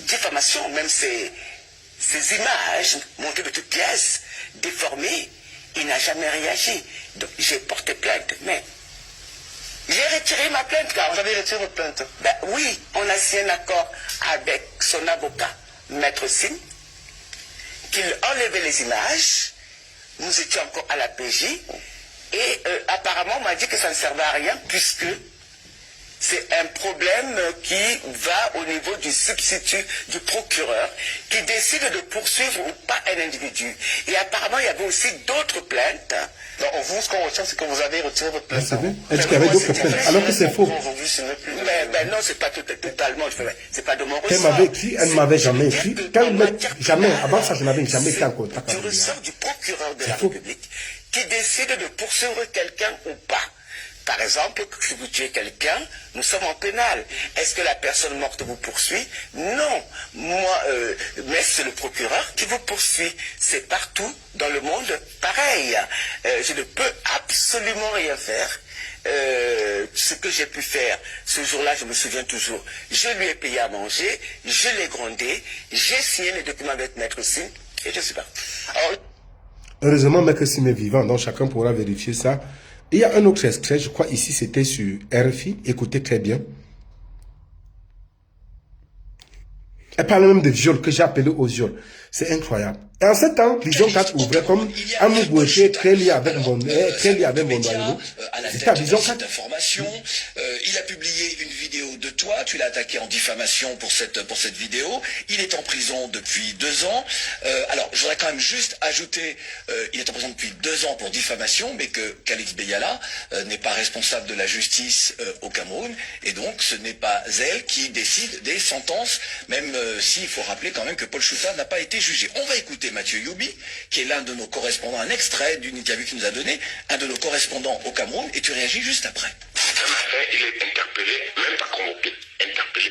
B: diffamations, même ces images montées de toutes pièces, déformées. Il n'a jamais réagi. Donc j'ai porté plainte, mais j'ai retiré ma plainte. Car vous avez retiré votre plainte? Ben oui, on a signé un accord avec son avocat, Maître Sim, qu'il enlevait les images. Nous étions encore à la PJ. Et apparemment, on m'a dit que ça ne servait à rien, puisque c'est un problème qui va au niveau du substitut du procureur, qui décide de poursuivre ou pas un individu. Et apparemment, il y avait aussi d'autres plaintes.
D: Donc, vous, ce qu'on retient, c'est que vous avez retiré votre plainte.
A: C'est vrai. Est-ce qu'il y avait d'autres plaintes? Alors que c'est faux.
D: Aujourd'hui, ce n'est plus...
B: Non, c'est pas totalement, c'est pas de mon
A: Elle
B: ressort.
A: m'avait écrit, elle ne m'avait jamais écrit. Jamais, avant ça, je n'avais jamais été en
B: Du
A: contact avec elle.
B: ressort du procureur de la
A: faux.
B: République qui décide de poursuivre quelqu'un ou pas. Par exemple, si vous tuez quelqu'un, nous sommes en pénal. Est-ce que la personne morte vous poursuit? Non. Moi, mais c'est le procureur qui vous poursuit. C'est partout dans le monde pareil. Je ne peux absolument rien faire. Ce que j'ai pu faire ce jour-là, je me souviens toujours. Je lui ai payé à manger, je l'ai grondé, j'ai signé les documents avec Maître Sim et je suis parti. Alors,
A: Heureusement, Maître Sim est vivant, donc chacun pourra vérifier ça. Il y a un autre extrait, je crois ici c'était sur RFI, écoutez très bien. Elle parle même de viol, que j'ai appelé au viol. C'est incroyable. Et en ce temps, Vision 4 ouvrait comme Amou Bouché, très lié avec Bondoyeno. C'était à Vision 4.
E: Il a publié une vidéo de toi, tu l'as attaqué en diffamation pour cette vidéo. Il est en prison depuis 2 ans. Alors, je voudrais quand même juste ajouter, il est en prison depuis 2 ans pour diffamation, mais que Calix Beyala n'est pas responsable de la justice au Cameroun, et donc ce n'est pas elle qui décide des sentences, même s'il faut rappeler quand même que Paul Chouta n'a pas été jugé. On va écouter Mathieu Youbi, qui est l'un de nos correspondants, un extrait d'une interview qu'il nous a donné, un de nos correspondants au Cameroun, et tu réagis juste après.
F: Il est interpellé, même pas convoqué, interpellé,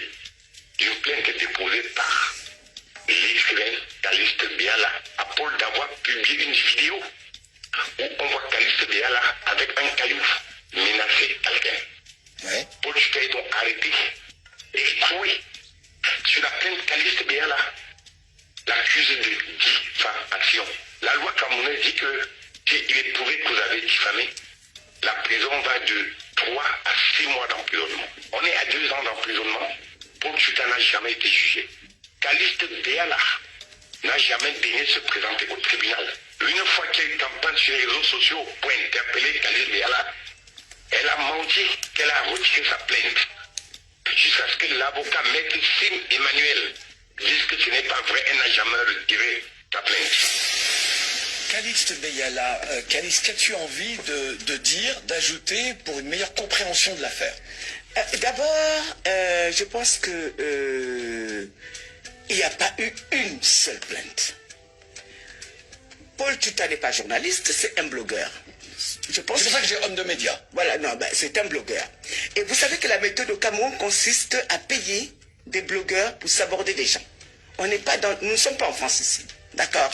F: d'une plainte déposée par l'écrivain Calixte Beyala à Paul d'avoir publié une vidéo où on voit Calixte Beyala avec un caillou menacer quelqu'un.
E: Ouais.
F: Paul Chouta est donc arrêté et trouvé sur la plainte Calixte Beyala l'accuse de diffamation. La loi camerounaise dit que s'il est prouvé que vous avez diffamé, la prison va de 3 à 6 mois d'emprisonnement. On est à 2 ans d'emprisonnement. Paul Chouta n'a jamais été jugé. Calixte Beyala n'a jamais daigné se présenter au tribunal. Une fois qu'il y a eu campagne sur les réseaux sociaux pour interpeller Calixte Beyala, elle a menti qu'elle a retiré sa plainte. Jusqu'à ce que l'avocat Maître Sim Emmanuel dise que ce n'est pas vrai, elle n'a jamais retiré sa plainte.
E: Calixte Beyala, Calixte, qu'as-tu envie de dire, d'ajouter pour une meilleure compréhension de l'affaire?
B: D'abord, je pense que il n'y a pas eu une seule plainte. Paul Chouta n'est pas journaliste, c'est un blogueur. Je pense
E: C'est pour ça que j'ai homme de médias.
B: Voilà, non, ben, c'est un blogueur. Et vous savez que la méthode au Cameroun consiste à payer des blogueurs pour s'aborder des gens. Nous ne sommes pas en France ici, d'accord?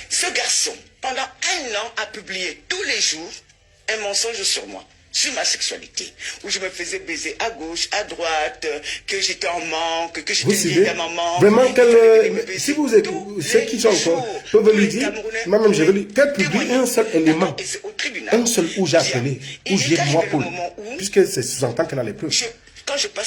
B: Ce garçon, pendant 1 an, a publié tous les jours un mensonge sur moi, sur ma sexualité, où je me faisais baiser à gauche, à droite, que j'étais en manque, que j'étais vieille à maman.
A: Vraiment, si vous êtes, ceux qui sont encore, peuvent lui dire, moi-même je veux lui, qu'elle publie un seul élément, un seul où j'ai appelé, où j'ai moi Paul, puisque c'est sous-entend qu'elle a les preuves.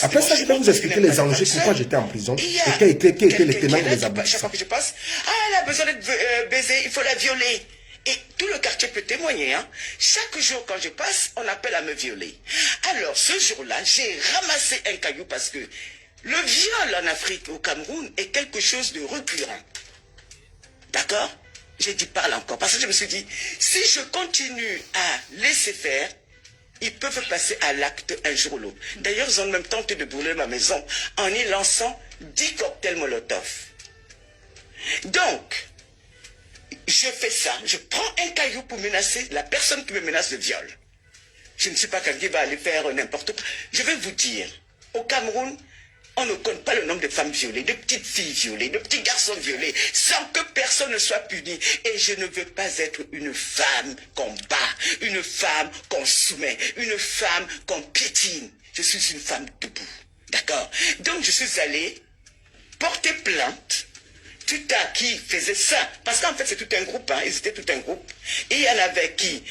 A: Après ça, je vais vous expliquer les enjeux, pourquoi j'étais en prison, et quels étaient les tenants et les aboutissants.
B: Chaque fois que je passe, elle a besoin d'être baisée, il faut la violer. Et tout le quartier peut témoigner, hein. Chaque jour quand je passe, on appelle à me violer. Alors ce jour-là, j'ai ramassé un caillou parce que le viol en Afrique, au Cameroun, est quelque chose de récurrent. D'accord? J'ai dit parle encore, parce que je me suis dit, si je continue à laisser faire, ils peuvent passer à l'acte un jour ou l'autre. D'ailleurs, ils ont même tenté de brûler ma maison en y lançant 10 cocktails Molotov. Donc, je fais ça, je prends un caillou pour menacer la personne qui me menace de viol. Je ne suis pas quelqu'un qui va aller faire n'importe quoi. Je vais vous dire, au Cameroun, on ne compte pas le nombre de femmes violées, de petites filles violées, de petits garçons violés, sans que personne ne soit puni. Et je ne veux pas être une femme qu'on bat, une femme qu'on soumet, une femme qu'on piétine. Je suis une femme debout. D'accord? Donc je suis allé porter plainte. Chouta qui faisait ça, parce qu'en fait c'est tout un groupe, hein, ils étaient tout un groupe. Et il y en avait qui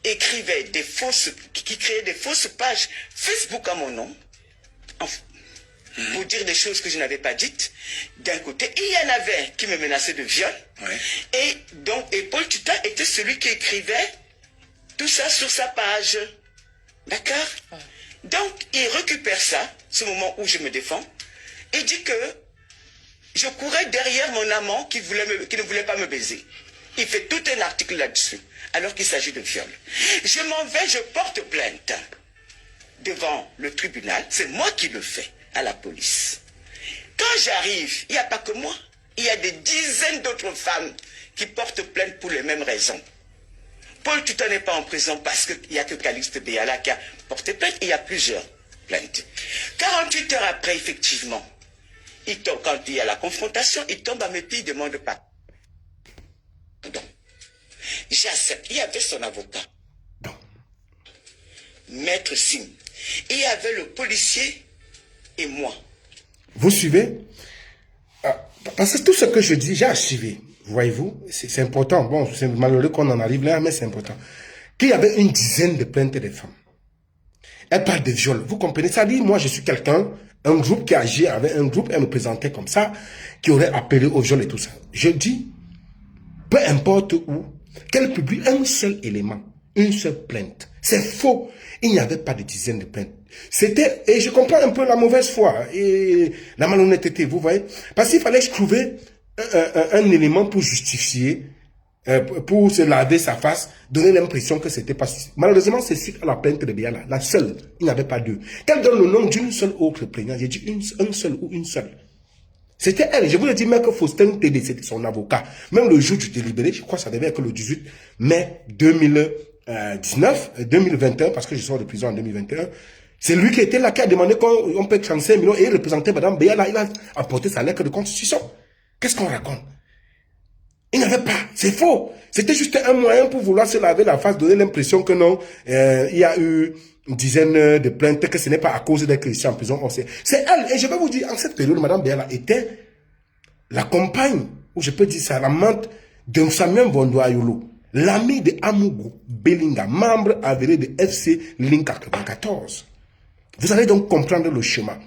B: écrivaient des fausses, qui créaient des fausses pages Facebook à mon nom, pour dire des choses que je n'avais pas dites, d'un côté. Et il y en avait qui me menaçaient de viol.
E: Ouais.
B: Et Paul Chouta était celui qui écrivait tout ça sur sa page. D'accord? Ouais. Donc il récupère ça, ce moment où je me défends, et dit que je courais derrière mon amant qui ne voulait pas me baiser. Il fait tout un article là-dessus. alors qu'il s'agit de viol. Je m'en vais, je porte plainte devant le tribunal. C'est moi qui le fais à la police. Quand j'arrive, il n'y a pas que moi. Il y a des dizaines d'autres femmes qui portent plainte pour les mêmes raisons. Paul Tuta n'est pas en prison parce qu'il n'y a que Calixte Béala qui a porté plainte. Il y a plusieurs plaintes. 48 heures après, effectivement, il tombe, quand il y a la confrontation, il tombe à mes pieds, il ne demande pas. Pardon. J'accepte. Il y avait son avocat. Maître Sim. Il y avait le policier et moi.
A: Vous suivez? Parce que tout ce que je dis, j'ai archivé. Voyez-vous, c'est important. Bon, c'est malheureux qu'on en arrive là, mais c'est important. Qu'il y avait une dizaine de plaintes des femmes. Elle parle de viol. Vous comprenez? Ça dit, moi, je suis quelqu'un, un groupe qui agit avec un groupe, elle me présentait comme ça, qui aurait appelé au viol et tout ça. Je dis, peu importe où, qu'elle publie un seul élément, une seule plainte. C'est faux. Il n'y avait pas de dizaines de plaintes. C'était, et je comprends un peu la mauvaise foi et la malhonnêteté, vous voyez. Parce qu'il fallait trouver un élément pour justifier, pour se laver sa face, donner l'impression que c'était pas... Malheureusement, c'est suite à la plainte de Béala, la seule. Il n'y avait pas deux. Qu'elle donne le nom d'une seule autre plaignante. J'ai dit un seul ou une seule. C'était elle. Je vous l'ai dit, Maître Faustin Tédé, c'était son avocat. Même le jour du délibéré, je crois que ça devait être le 18 mai 2021, parce que je sors de prison en 2021, c'est lui qui était là, qui a demandé qu'on paie 35 millions et il représentait Madame Béala. Il a apporté sa lettre de constitution. Qu'est-ce qu'on raconte? Il n'y avait pas. C'est faux. C'était juste un moyen pour vouloir se laver la face, donner l'impression que non, il y a eu une dizaine de plaintes, que ce n'est pas à cause d'être ici en prison. C'est elle. Et je vais vous dire, en cette période, Madame Béala était la compagne, ou je peux dire ça, l'amante de Samuel Bondoayolo, l'ami de Amougou Belinga, membre avéré de FC Link 94. Vous allez donc comprendre le schéma.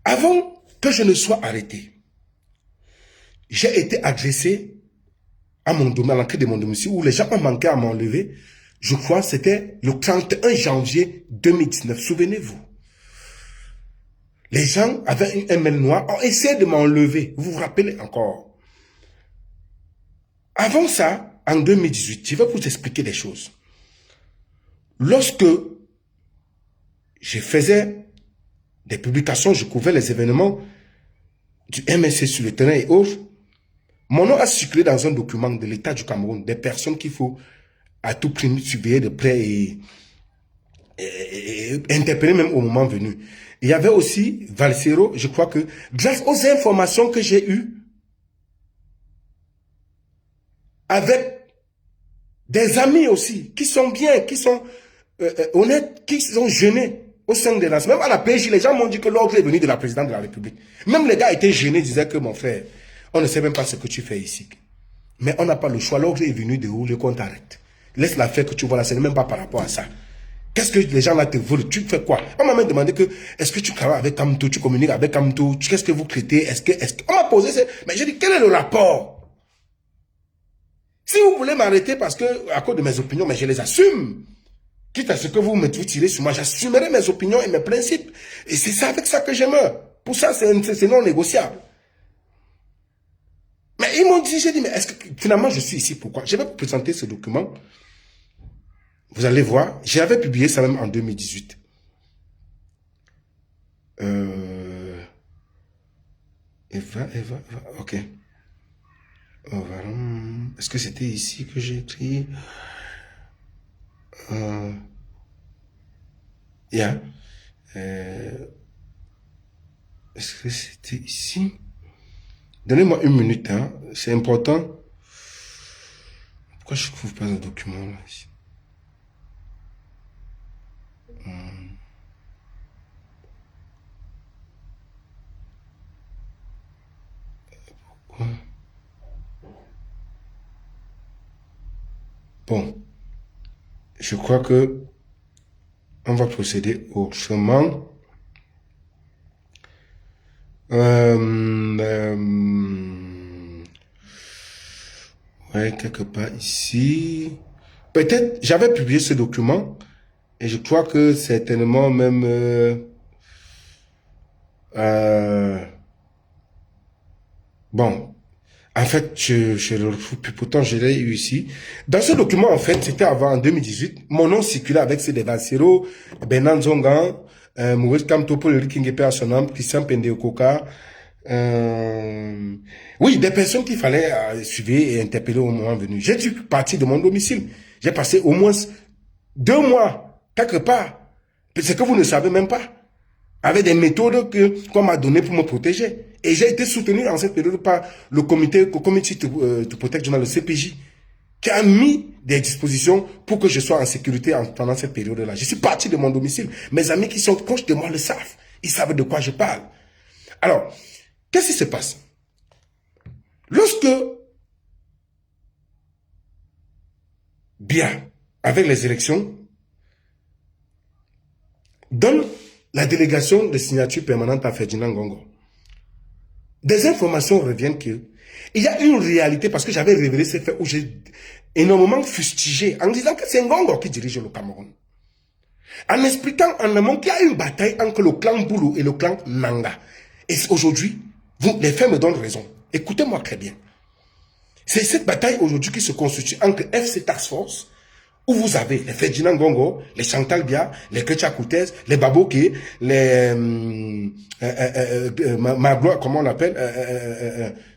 A: Avant que je ne sois arrêté, j'ai été agressé à mon domaine, à l'entrée de mon domicile, où les gens ont manqué à m'enlever. Je crois que c'était le 31 janvier 2019. Souvenez-vous. Les gens avaient un ML noir, ont essayé de m'enlever. Vous vous rappelez encore? Avant ça, en 2018, je vais vous expliquer des choses. Lorsque je faisais des publications, je couvrais les événements du MSC sur le terrain et autres, mon nom a circulé dans un document de l'État du Cameroun, des personnes qu'il faut à tout prix surveiller de près et interpeller même au moment venu. Il y avait aussi Valsero, je crois que grâce aux informations que j'ai eues, avec des amis aussi, qui sont bien, qui sont honnêtes, qui sont gênés au sein de la... Même à la PJ, les gens m'ont dit que l'ordre est venu de la présidente de la République. Même les gars étaient gênés, disaient que mon frère, on ne sait même pas ce que tu fais ici. Mais on n'a pas le choix, l'ordre est venu de où, le compte arrête. Laisse la faire que tu vois là, ce n'est même pas par rapport à ça. Qu'est-ce que les gens là te veulent? Tu fais quoi? On m'a même demandé que, est-ce que tu travailles avec Kamto, tu communiques avec Kamto, qu'est-ce que vous traitez? On m'a posé ça, mais j'ai dit, quel est le rapport? Si vous voulez m'arrêter parce que, à cause de mes opinions, mais je les assume. Quitte à ce que vous me tirez sur moi, j'assumerai mes opinions et mes principes. Et c'est ça, avec ça que je meurs. Pour ça, c'est non négociable. Mais ils m'ont dit, j'ai dit, mais est-ce que finalement je suis ici, pourquoi? Je vais vous présenter ce document. Vous allez voir, j'avais publié ça même en 2018. Ok. Est-ce que c'était ici que j'ai écrit? Yeah. Est-ce que c'était ici? Donnez-moi une minute, hein. C'est important. Pourquoi je ne trouve pas un document là ici? Pourquoi? Bon. Je crois que on va procéder autrement. Ouais, quelque part ici. Peut-être, j'avais publié ce document et je crois que certainement même... bon, En fait, je le retrouve plus, pourtant je l'ai eu ici. Dans ce document, en fait, c'était avant, en 2018, mon nom circulait avec ces Devancero, Benan Zongan, Maurice Kamtopo, le Rikingepe à son nom, Christian Pendeokoka. Oui, des personnes qu'il fallait suivre et interpeller au moment venu. J'ai dû partir de mon domicile. J'ai passé au moins 2 mois, quelque part. C'est que vous ne savez même pas. Avec des méthodes qu'on m'a données pour me protéger. Et j'ai été soutenu en cette période par le comité to Protect Journal, le CPJ, qui a mis des dispositions pour que je sois en sécurité pendant cette période-là. Je suis parti de mon domicile. Mes amis qui sont proches de moi le savent. Ils savent de quoi je parle. Alors, qu'est-ce qui se passe? Lorsque, bien, avec les élections, donne la délégation de signature permanente à Ferdinand Ngongo, des informations reviennent que il y a une réalité, parce que j'avais révélé ces faits où j'ai énormément fustigé en disant que c'est Ngongo qui dirige le Cameroun. En expliquant en amont qu'il y a une bataille entre le clan Boulou et le clan Nanga. Et aujourd'hui, les faits me donnent raison. Écoutez-moi très bien. C'est cette bataille aujourd'hui qui se constitue entre FC Task Force, où vous avez les Ferdinand Ngongo, les Chantal Bia, les Kecha Koutez, les Baboké, les Magloire, comment on l'appelle,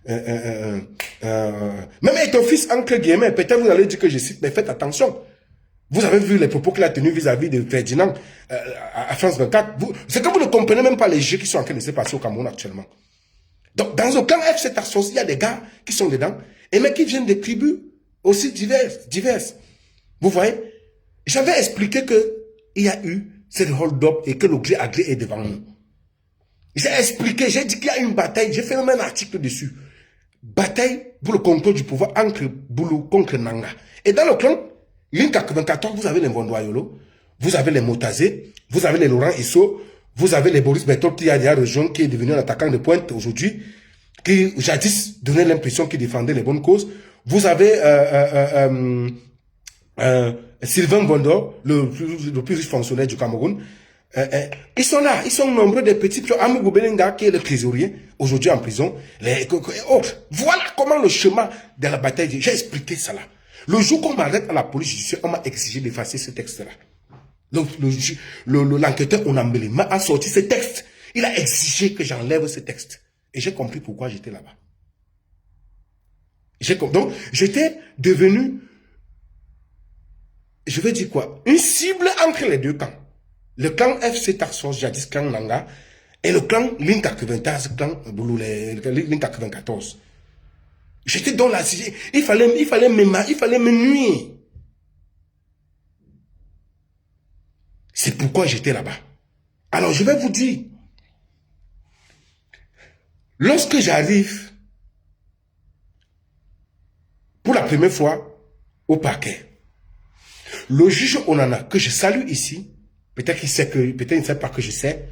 A: même être fils entre guillemets, peut-être vous allez dire que je cite, mais faites attention. Vous avez vu les propos qu'il a tenus vis-à-vis de Ferdinand à France 24. C'est que vous ne comprenez même pas les jeux qui sont en train de se passer au Cameroun actuellement. Donc, dans un clan FC Task Force, il y a des gars qui sont dedans, et mais qui viennent des tribus aussi diverses. Vous voyez, j'avais expliqué que il y a eu cette hold-up et que le gré à gré est devant nous. J'ai expliqué, j'ai dit qu'il y a une bataille, j'ai fait même un article dessus. Bataille pour le contrôle du pouvoir entre Boulou contre Nanga. Et dans le clan, Link 94, vous avez les Vondoayolo, vous avez les Motazé, vous avez les Laurent Isso, vous avez les Boris Bertol qui a des régions qui est devenu un attaquant de pointe aujourd'hui, qui jadis donnait l'impression qu'il défendait les bonnes causes. Vous avez Sylvain Vondo, le plus riche fonctionnaire du Cameroun. Ils sont là, ils sont nombreux des petits. Amou Belenga, qui est le trésorier, aujourd'hui en prison. Voilà comment le chemin de la bataille. J'ai expliqué ça là. Le jour qu'on m'arrête à la police judiciaire, on m'a exigé d'effacer ce texte-là. L'enquêteur Onambele m'a sorti ce texte. Il a exigé que j'enlève ce texte. Et j'ai compris pourquoi j'étais là-bas. Donc, j'étais devenu, je veux dire quoi, une cible entre les deux camps. Le clan FC Task Force, jadis clan Nanga, et le clan Link 94, clan Boulou, Link 94. J'étais dans la... Il fallait me nuire. C'est pourquoi j'étais là-bas. Alors, je vais vous dire, lorsque j'arrive pour la première fois au parquet, le juge Onana, que je salue ici, peut-être qu'il sait que, peut-être il ne sait pas que je sais,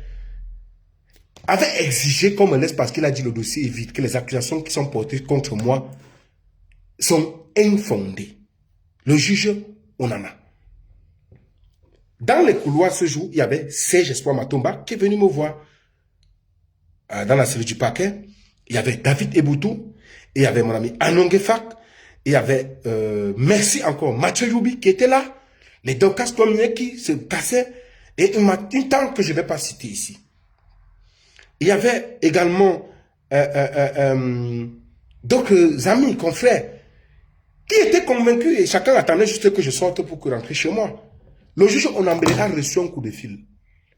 A: avait exigé qu'on me laisse parce qu'il a dit le dossier est vide, que les accusations qui sont portées contre moi sont infondées. Le juge Onana. Dans les couloirs ce jour, il y avait Serge Espoir Matomba qui est venu me voir. Dans la cellule du parquet, il y avait David Eboutou, et il y avait mon ami Anongue Fak, il y avait, merci encore, Mathieu Youbi qui était là, les Docas Tomier qui se passaient, et une tante que je ne vais pas citer ici. Il y avait également d'autres amis, confrères, qui étaient convaincus et chacun attendait juste que je sorte pour rentrer chez moi. Le juge Onambele a reçu un coup de fil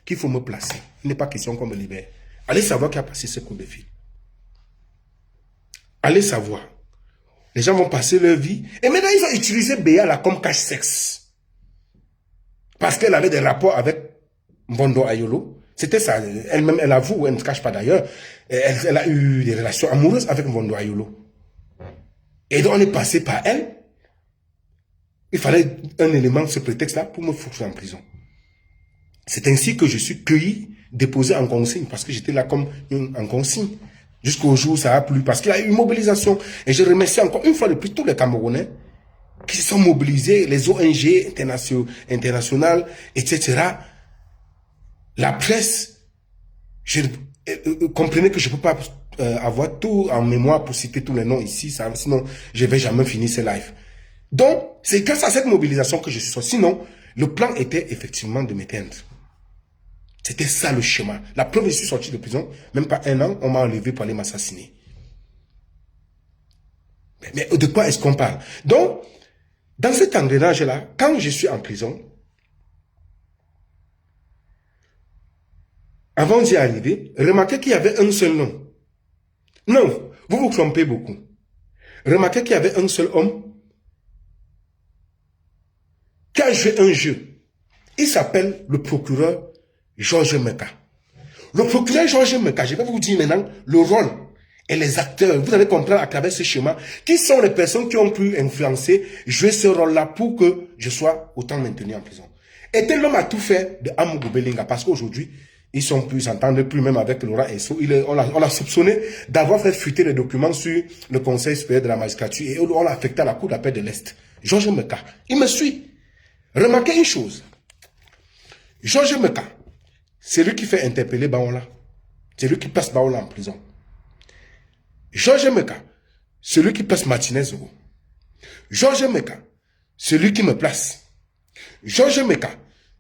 A: qu'il faut me placer. Il n'est pas question qu'on me libère. Allez savoir qui a passé ce coup de fil. Allez savoir. Les gens vont passer leur vie. Et maintenant, ils ont utilisé Béa là comme cache-sexe. Parce qu'elle avait des rapports avec Mvondo Ayolo. C'était ça. Elle-même, elle avoue, elle ne se cache pas d'ailleurs. Elle a eu des relations amoureuses avec Mvondo Ayolo. Et donc, on est passé par elle. Il fallait un élément, ce prétexte-là, pour me foutre en prison. C'est ainsi que je suis cueilli, déposé en consigne, parce que j'étais là comme en consigne. Jusqu'au jour où ça a plu, parce qu'il y a eu une mobilisation. Et je remercie encore une fois de plus tous les Camerounais qui se sont mobilisés, les ONG internationales, etc. La presse, comprenez que je ne peux pas avoir tout en mémoire pour citer tous les noms ici, sinon je vais jamais finir ce live. Donc, c'est grâce à cette mobilisation que je suis sorti. Sinon, le plan était effectivement de m'éteindre. C'était ça le schéma. La preuve, je suis sorti de prison, même pas un an, on m'a enlevé pour aller m'assassiner. Mais de quoi est-ce qu'on parle? Donc, dans cet engrenage-là, quand je suis en prison, avant d'y arriver, remarquez qu'il y avait un seul nom. Non, vous vous trompez beaucoup. Remarquez qu'il y avait un seul homme qui a joué un jeu. Il s'appelle le procureur Georges Meka. Le procureur Georges Meka, je vais vous dire maintenant le rôle et les acteurs. Vous allez comprendre à travers ce schéma qui sont les personnes qui ont pu influencer, jouer ce rôle-là pour que je sois autant maintenu en prison. Et tel homme a tout fait de Amougou Belinga parce qu'aujourd'hui, ils sont plus, s'entendent plus même avec Laurent Esso. On l'a soupçonné d'avoir fait fuiter les documents sur le Conseil supérieur de la magistrature et on l'a affecté à la Cour d'appel de l'Est. Georges Meka, il me suit. Remarquez une chose. Georges Meka, c'est lui qui fait interpeller Baola. C'est lui qui passe Baola en prison. Georges Meka, c'est lui qui place Martinez. Georges Meka, c'est lui qui me place. Georges Meka,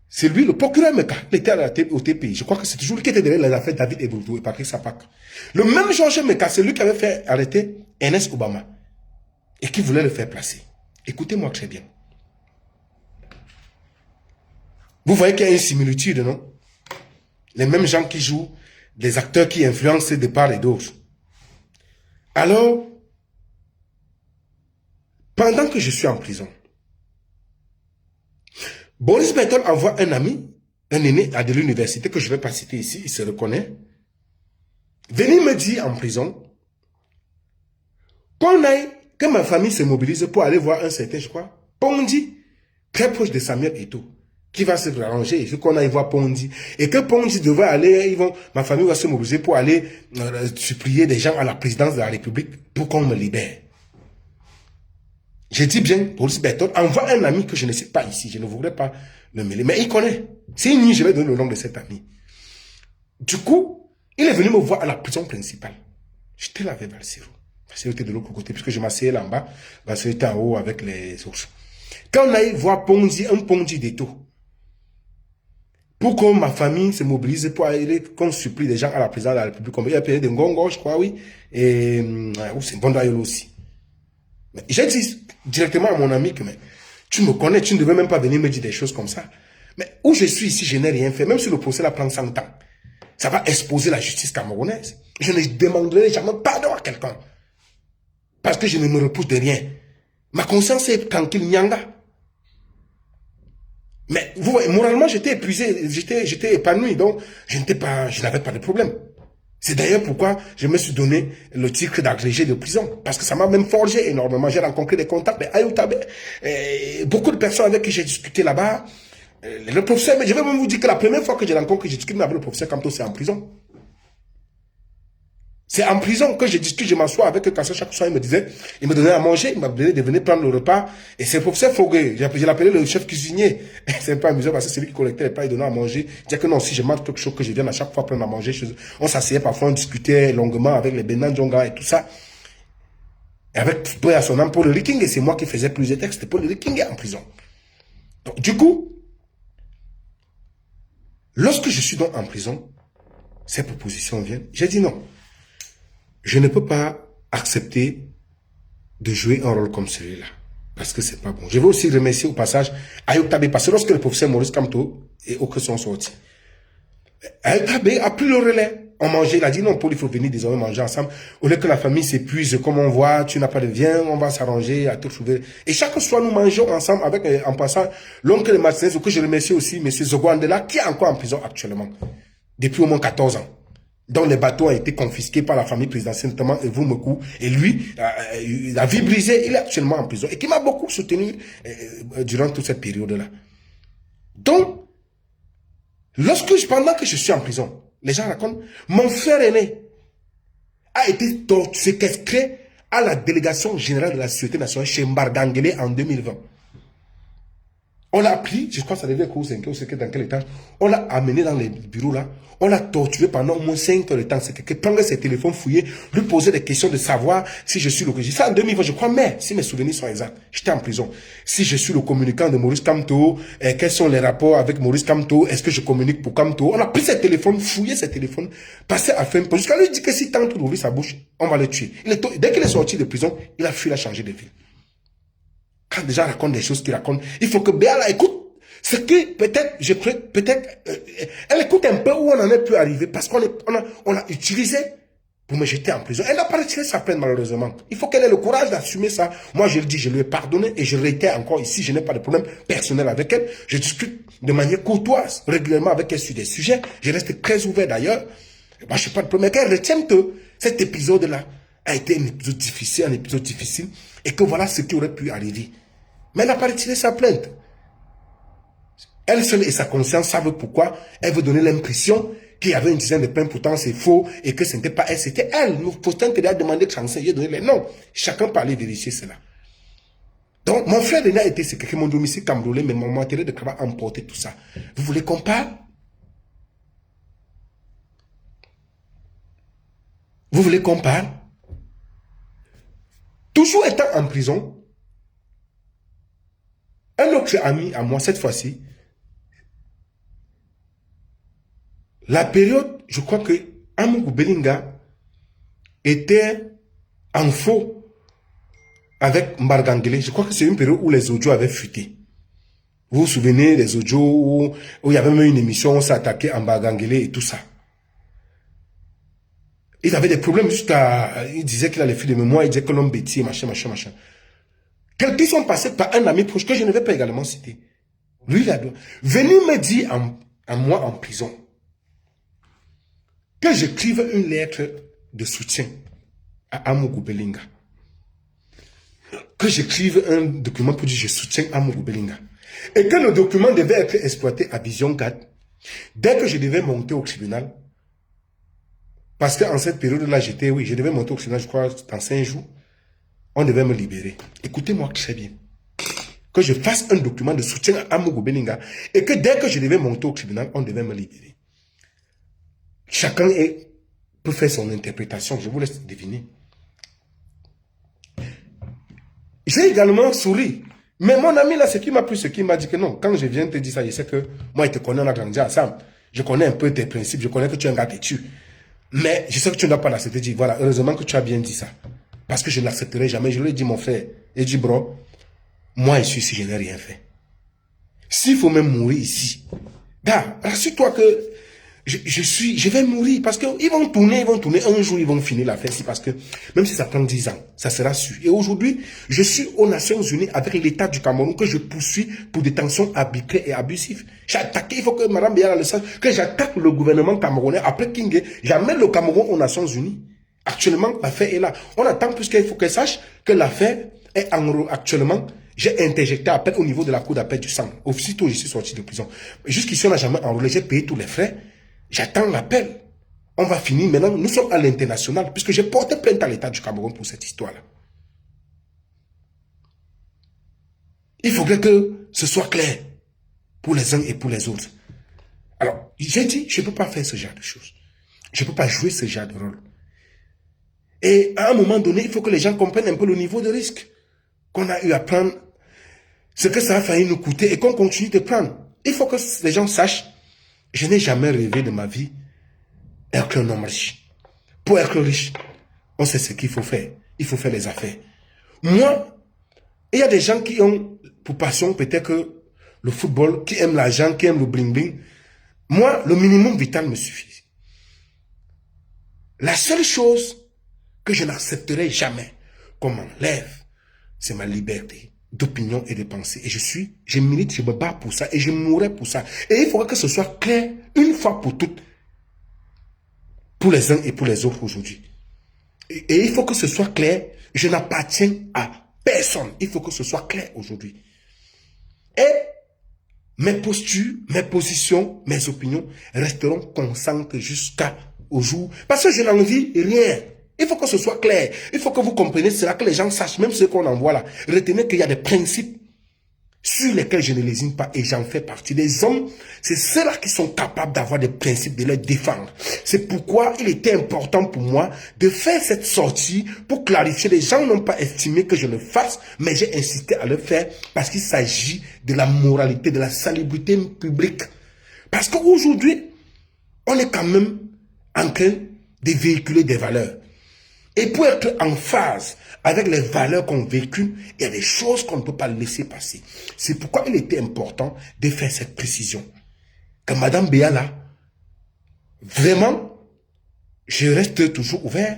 A: c'est lui le procureur Meka. Il était au TPI. Je crois que c'est toujours lui qui était derrière les affaires David Eboutou et Patrick Sapak. Le même Georges Meka, c'est lui qui avait fait arrêter Ernest Obama et qui voulait le faire placer. Écoutez-moi très bien. Vous voyez qu'il y a une similitude, non? Les mêmes gens qui jouent, des acteurs qui influencent de part et d'autre. Alors, pendant que je suis en prison, Boris Berthold envoie un ami, un aîné de l'université que je ne vais pas citer ici, il se reconnaît, venir me dire en prison qu'on aille, que ma famille se mobilise pour aller voir un certain, je crois, Pondi, très proche de Samuel Eto'o, qui va se arranger, il faut qu'on aille voir Pondi. Et que Pondi devrait aller, ma famille va se mobiliser pour aller supplier des gens à la présidence de la République pour qu'on me libère. J'ai dit bien, Boris Berthold envoie un ami que je ne cite pas ici, je ne voudrais pas le mêler, mais il connaît. C'est une nuit, je vais donner le nom de cet ami. Du coup, il est venu me voir à la prison principale. J'étais là avec Valsero. Valsero était de l'autre côté, puisque je m'asseyais là en bas, Valsero était en haut avec les ours. Quand on aille voir Pondi, un Pondi d'Eto'o, pour que ma famille se mobilise pour aller, qu'on supplie des gens à la présidence de la République, comme il y a payé de Ngongo, je crois, oui, et c'est Bondaïolo aussi. J'ai dit directement à mon ami que mais, tu me connais, tu ne devais même pas venir me dire des choses comme ça. Mais où je suis ici, je n'ai rien fait. Même si le procès là prend 100 ans, ça va exposer la justice camerounaise. Je ne demanderai jamais pardon à quelqu'un. Parce que je ne me repousse de rien. Ma conscience est tranquille, nyanga. Mais vous voyez, moralement, j'étais épuisé, j'étais épanoui, donc je n'avais pas de problème. C'est d'ailleurs pourquoi je me suis donné le titre d'agrégé de prison. Parce que ça m'a même forgé énormément. J'ai rencontré des contacts de Ayotabe, beaucoup de personnes avec qui j'ai discuté là-bas. Le professeur, mais je vais même vous dire que la première fois que j'ai rencontré, que j'ai discuté avec le professeur Kamto, c'est en prison. C'est en prison que je discute, je m'assois avec eux, chaque soir, il me donnait à manger, il m'a donné de venir prendre le repas. Et c'est le professeur Fogué, je l'appelais le chef cuisinier. C'est un peu amusant parce que c'est lui qui collectait les plats, il donnait à manger. Il disait que non, si je mange quelque chose, que je vienne à chaque fois prendre à manger chez eux. On s'asseyait parfois, on discutait longuement avec les Benan Djonga et tout ça. Et avec peu à son nom, Paul Riking, et c'est moi qui faisais plusieurs textes. Paul Riking est en prison. Donc, du coup, lorsque je suis donc en prison, ces propositions viennent. J'ai dit non. Je ne peux pas accepter de jouer un rôle comme celui-là. Parce que c'est pas bon. Je veux aussi remercier au passage Ayok Tabé. Parce que lorsque le professeur Maurice Kamto et autres sont sortis, Ayok Tabé a pris le relais. On mangeait, il a dit non, Paul, il faut venir désormais manger ensemble. Au lieu que la famille s'épuise, comme on voit, tu n'as pas de viande, on va s'arranger à te trouver. Et chaque soir, nous mangeons ensemble avec, en passant, l'oncle de Martinez, que je remercie aussi, M. Zogwandela, qui est encore en prison actuellement. Depuis au moins 14 ans. Dont les bateaux ont été confisqués par la famille présidentielle, notamment Evo Mekou. Et lui, la vie brisée, il est actuellement en prison. Et qui m'a beaucoup soutenu durant toute cette période-là. Donc, pendant que je suis en prison, les gens racontent, mon frère aîné a été séquestré à la délégation générale de la Sûreté nationale chez Mbardangele en 2020. On l'a pris, je crois que ça devait être au 5 ou dans quel étage. On l'a amené dans les bureaux là. On l'a torturé pendant au moins 5 heures de temps. C'est que prendre ses téléphones fouillés, lui poser des questions de savoir si je suis le... J'ai ça en 2020, je crois, mais si mes souvenirs sont exacts, j'étais en prison. Si je suis le communicant de Maurice Kamto, quels sont les rapports avec Maurice Kamto, est-ce que je communique pour Kamto? On a pris ses téléphones, fouillé ses téléphones, passé à fin, jusqu'à lui dire que si tente d'ouvrir sa bouche, on va le tuer. Dès qu'il est sorti de prison, il a fui, il a changé de vie. Quand des gens racontent des choses qu'il raconte, il faut que Béala écoute. Ce qui, peut-être, elle écoute un peu où on en est pu arriver parce qu'on a utilisé pour me jeter en prison. Elle n'a pas retiré sa peine, malheureusement. Il faut qu'elle ait le courage d'assumer ça. Moi, je le dis, je lui ai pardonné et je réitère encore ici, je n'ai pas de problème personnel avec elle. Je discute de manière courtoise, régulièrement avec elle sur des sujets. Je reste très ouvert d'ailleurs. Moi, je n'ai pas de problème. Qu'elle retienne que cet épisode-là a été un épisode difficile et que voilà ce qui aurait pu arriver. Mais elle n'a pas retiré sa plainte. Elle seule et sa conscience savent pourquoi elle veut donner l'impression qu'il y avait une dizaine de plaintes, pourtant c'est faux, et que ce n'était pas elle, c'était elle. Nous, Faustin Télé a demandé de changer, il a donné les noms. Chacun peut aller vérifier cela. Donc, mon frère René a été secrétaire, mon domicile cambriolé, mais mon matériel de travail a emporté tout ça. Vous voulez qu'on parle? Vous voulez qu'on parle? Toujours étant en prison, un autre ami à moi, cette fois-ci, la période, je crois que Amougou Belinga était en faux avec Mbargangele. Je crois que c'est une période où les audios avaient fuité. Vous vous souvenez des audios où il y avait même une émission, on s'attaquait à Mbargangele et tout ça. Il avait des problèmes jusqu'à... Il disait qu'il allait faire des mémoires, il disait que l'homme bêtise, machin. Quelqu'un sont passés par un ami proche que je ne vais pas également citer. Lui, il a venu me dire à moi en prison que j'écrive une lettre de soutien à Amougou Belinga. Que j'écrive un document pour dire je soutiens Amougou Belinga. Et que le document devait être exploité à Vision 4 dès que je devais monter au tribunal. Parce qu'en cette période-là, je devais monter au tribunal, je crois, dans 5 jours. On devait me libérer. Écoutez-moi très bien. Que je fasse un document de soutien à Amougou Belinga et que dès que je devais monter au tribunal, on devait me libérer. Chacun peut faire son interprétation. Je vous laisse deviner. J'ai également souri. Mais mon ami là, ce qui m'a plu, ce qui m'a dit que non, quand je viens te dire ça, je sais que moi et te connais, on a grandi ensemble. Je connais un peu tes principes, je connais que tu es un gars têtu. Mais je sais que tu n'as pas l'accepté. Je dis, voilà, heureusement que tu as bien dit ça. Parce que je ne l'accepterai jamais. Je lui ai dit, mon frère, et dit, bro, moi je suis ici, je n'ai rien fait. S'il faut même mourir ici, gars, rassure-toi que je vais mourir parce qu'ils vont tourner, un jour ils vont finir l'affaire ici parce que même si ça prend 10 ans, ça sera su. Et aujourd'hui, je suis aux Nations Unies avec l'État du Cameroun que je poursuis pour détention arbitraire et abusive. J'ai attaqué, il faut que Mme Béala le sache, que j'attaque le gouvernement camerounais après Kingé. J'amène le Cameroun aux Nations Unies. Actuellement, l'affaire est là. On attend plus qu'il faut qu'elle sache que l'affaire est actuellement. J'ai interjecté appel au niveau de la cour d'appel du sang. Aussitôt, je suis sorti de prison. Jusqu'ici, on n'a jamais enrôlé. J'ai payé tous les frais. J'attends l'appel. On va finir maintenant. Nous sommes à l'international puisque j'ai porté plainte à l'État du Cameroun pour cette histoire-là. Il faudrait que ce soit clair pour les uns et pour les autres. Alors, j'ai dit, je ne peux pas faire ce genre de choses. Je ne peux pas jouer ce genre de rôle. Et à un moment donné, il faut que les gens comprennent un peu le niveau de risque qu'on a eu à prendre, ce que ça a failli nous coûter et qu'on continue de prendre. Il faut que les gens sachent, je n'ai jamais rêvé de ma vie être un homme riche. Pour être riche, on sait ce qu'il faut faire. Il faut faire les affaires. Moi, il y a des gens qui ont pour passion peut-être que le football, qui aiment l'argent, qui aiment le bling-bling. Moi, le minimum vital me suffit. La seule chose que je n'accepterai jamais qu'on m'enlève, c'est ma liberté d'opinion et de pensée. Et je milite, je me bats pour ça et je mourrai pour ça. Et il faudra que ce soit clair une fois pour toutes, pour les uns et pour les autres aujourd'hui. Et il faut que ce soit clair, je n'appartiens à personne. Il faut que ce soit clair aujourd'hui. Et mes postures, mes positions, mes opinions resteront constantes jusqu'au jour. Parce que je n'en vis rien. Il faut que ce soit clair. Il faut que vous compreniez cela, que les gens sachent, même ceux qu'on envoie là. Retenez qu'il y a des principes. sur lesquels je ne lésine pas et j'en fais partie. Les hommes, c'est ceux-là qui sont capables d'avoir des principes, de les défendre. C'est pourquoi il était important pour moi de faire cette sortie pour clarifier. Les gens n'ont pas estimé que je le fasse, mais j'ai insisté à le faire parce qu'il s'agit de la moralité, de la salubrité publique. Parce qu'aujourd'hui, on est quand même en train de véhiculer des valeurs. Et pour être en phase avec les valeurs qu'on véhicule, il y a des choses qu'on ne peut pas laisser passer. C'est pourquoi il était important de faire cette précision. Que Madame Béala, vraiment, je reste toujours ouvert.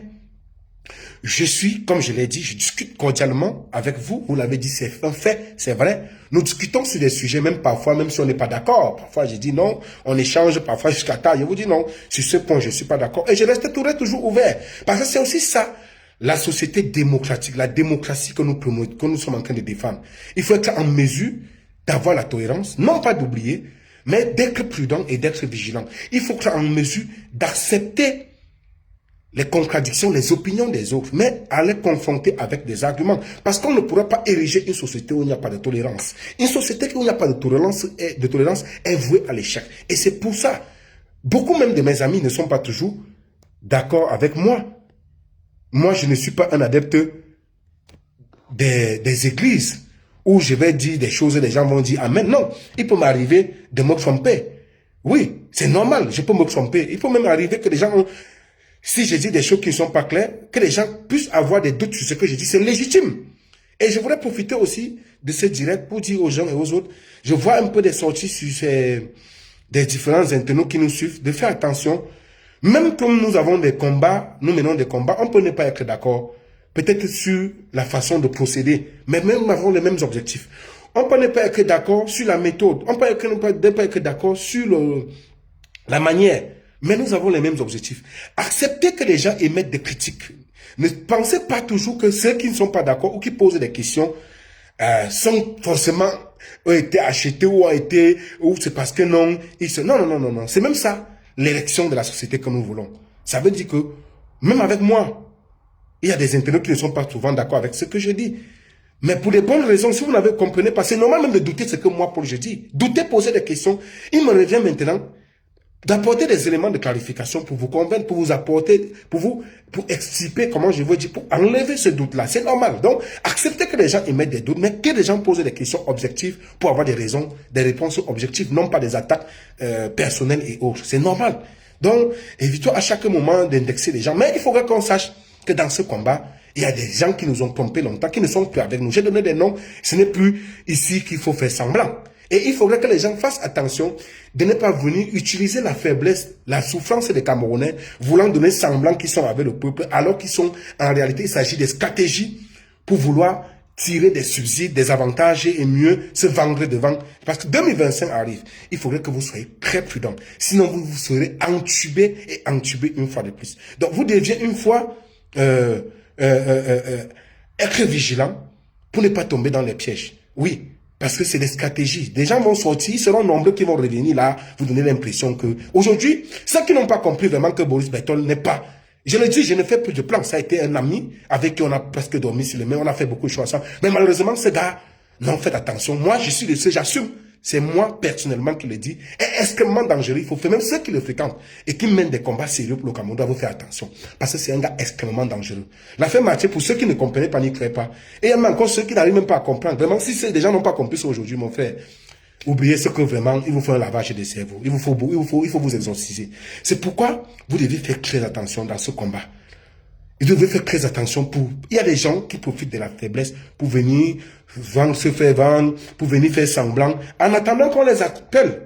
A: Je suis, comme je l'ai dit, je discute cordialement avec vous. Vous l'avez dit, c'est un fait, c'est vrai. Nous discutons sur des sujets, même parfois, même si on n'est pas d'accord. Parfois, je dis non, on échange, parfois jusqu'à tard. Je vous dis non, sur ce point, je ne suis pas d'accord. Et je reste toujours ouvert. Parce que c'est aussi ça, la société démocratique, la démocratie que nous sommes en train de défendre. Il faut être en mesure d'avoir la tolérance, non pas d'oublier, mais d'être prudent et d'être vigilant. Il faut être en mesure d'accepter les contradictions, les opinions des autres, mais à les confronter avec des arguments. Parce qu'on ne pourra pas ériger une société où il n'y a pas de tolérance. Une société où il n'y a pas de tolérance est vouée à l'échec. Et c'est pour ça, beaucoup même de mes amis ne sont pas toujours d'accord avec moi. Moi, je ne suis pas un adepte des églises où je vais dire des choses et les gens vont dire Amen. Non, il peut m'arriver de me tromper. Oui, c'est normal, je peux me tromper. Il peut même arriver que les gens ont... Si je dis des choses qui ne sont pas claires, que les gens puissent avoir des doutes sur ce que je dis, c'est légitime. Et je voudrais profiter aussi de ce direct pour dire aux gens et aux autres, je vois un peu des sorties sur des différents internautes qui nous suivent, de faire attention. Même comme nous avons des combats, nous menons des combats, on peut ne pas être d'accord, peut-être sur la façon de procéder, mais même avons les mêmes objectifs. On peut ne pas être d'accord sur la méthode, on peut ne pas être d'accord sur la manière. Mais nous avons les mêmes objectifs. Acceptez que les gens émettent des critiques. Ne pensez pas toujours que ceux qui ne sont pas d'accord ou qui posent des questions sont forcément ont été achetés ou c'est parce que non. Non. C'est même ça, l'élection de la société que nous voulons. Ça veut dire que, même avec moi, il y a des internautes qui ne sont pas souvent d'accord avec ce que je dis. Mais pour des bonnes raisons, si vous n'avez compris pas, c'est normal même de douter ce que moi, Paul, je dis. Douter, poser des questions. Il me revient maintenant d'apporter des éléments de clarification pour vous convaincre, pour vous apporter, pour extirper, comment je veux dire, pour enlever ce doute-là. C'est normal. Donc, acceptez que les gens émettent des doutes, mais que les gens posent des questions objectives pour avoir des raisons, des réponses objectives, non pas des attaques personnelles et autres. C'est normal. Donc, évitons à chaque moment d'indexer les gens. Mais il faudrait qu'on sache que dans ce combat, il y a des gens qui nous ont trompés longtemps, qui ne sont plus avec nous. J'ai donné des noms. Ce n'est plus ici qu'il faut faire semblant. Et il faudrait que les gens fassent attention de ne pas venir utiliser la faiblesse, la souffrance des Camerounais, voulant donner semblant qu'ils sont avec le peuple, alors qu'ils sont, en réalité, il s'agit de stratégies pour vouloir tirer des subsides, des avantages et mieux se vendre devant. Parce que 2025 arrive. Il faudrait que vous soyez très prudents. Sinon, vous serez entubés et entubés une fois de plus. Donc, vous deviez une fois être vigilant pour ne pas tomber dans les pièges. Oui. Parce que c'est des stratégies. Des gens vont sortir, ils seront nombreux qui vont revenir là, vous donner l'impression que... Aujourd'hui, ceux qui n'ont pas compris vraiment que Boris Berthold n'est pas... Je le dis, je ne fais plus de plans. Ça a été un ami avec qui on a presque dormi sur le main, on a fait beaucoup de choses ensemble. Mais malheureusement, ce gars, non, faites attention. Moi, je suis de ceux, j'assume. C'est moi, personnellement, qui le dis. Est extrêmement dangereux. Il faut faire, même ceux qui le fréquentent et qui mènent des combats sérieux pour le Cameroun, doivent faire attention. Parce que c'est un gars extrêmement dangereux. L'affaire Mathieu, pour ceux qui ne comprenaient pas, n'y croyaient pas. Et il y a encore ceux qui n'arrivent même pas à comprendre. Vraiment, si des gens n'ont pas compris ça aujourd'hui, mon frère, oubliez ce que vraiment, il vous faut un lavage de cerveau. Il faut vous exorciser. C'est pourquoi vous devez faire très attention dans ce combat. Vous devez faire très attention pour... Il y a des gens qui profitent de la faiblesse pour venir vendre, se faire vendre, pour venir faire semblant, en attendant qu'on les appelle.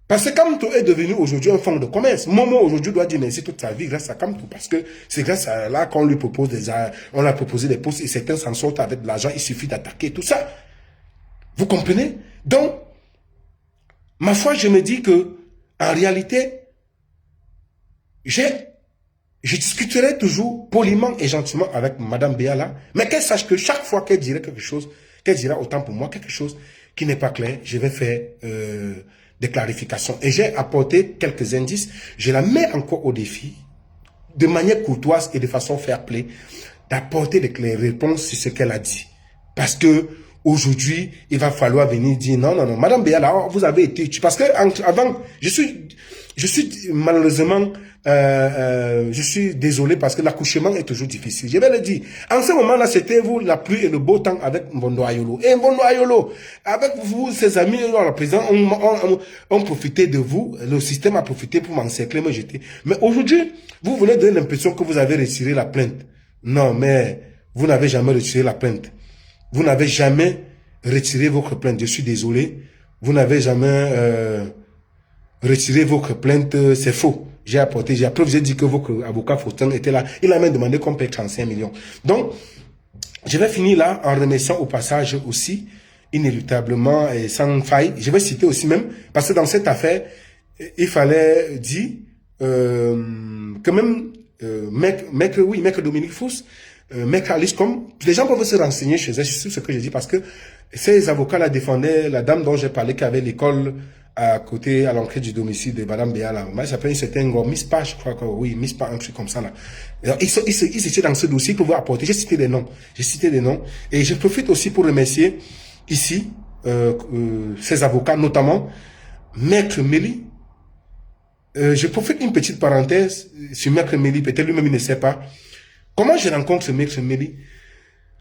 A: Parce que Kamto est devenu aujourd'hui un fonds de commerce. Momo aujourd'hui doit dire merci toute sa vie grâce à Kamto. Parce que c'est grâce à là qu'on lui propose on a proposé des postes et certains s'en sortent avec de l'argent. Il suffit d'attaquer tout ça. Vous comprenez? Donc, ma foi, je me dis que, en réalité, je discuterai toujours poliment et gentiment avec Madame Béala, mais qu'elle sache que chaque fois qu'elle dirait quelque chose, qu'elle dira autant pour moi quelque chose qui n'est pas clair, je vais faire des clarifications. Et j'ai apporté quelques indices. Je la mets encore au défi, de manière courtoise et de façon fair play, d'apporter des réponses sur ce qu'elle a dit. Parce que aujourd'hui, il va falloir venir dire non, non, non, Madame Béala, vous avez été tuée. Parce que avant, je suis malheureusement, je suis désolé parce que l'accouchement est toujours difficile. Je vais le dire. En ce moment-là, c'était vous la pluie et le beau temps avec Mbondo Ayolo. Et Mbondo Ayolo, avec vous, ses amis, le président, ont profité de vous. Le système a profité pour m'encercler, me jeter. Mais aujourd'hui, vous voulez donner l'impression que vous avez retiré la plainte. Non, mais vous n'avez jamais retiré la plainte. Vous n'avez jamais retiré votre plainte. Je suis désolé. Vous n'avez jamais retiré votre plainte. C'est faux. J'ai apporté, j'ai dit que votre avocat Faustin était là. Il a même demandé qu'on paye 35 millions. Donc, je vais finir là en remerciant au passage aussi, inéluctablement et sans faille. Je vais citer aussi même, parce que dans cette affaire, il fallait dire que même maître Dominique Fous, maître Alice Com, les gens peuvent se renseigner chez eux sur ce que je dis parce que ces avocats-là défendaient la dame dont j'ai parlé qui avait l'école à côté, à l'entrée du domicile de Madame Béala. Moi, j'appelle c'était un gros Miss Pa, je crois que oui, Miss Pa, un truc comme ça là. Alors, ils étaient dans ce dossier pour vous apporter. J'ai cité des noms. Et je profite aussi pour remercier ici ces avocats, notamment Maître Méli. Je profite une petite parenthèse sur Maître Méli, peut-être lui-même il ne sait pas. Comment je rencontre Maître Méli?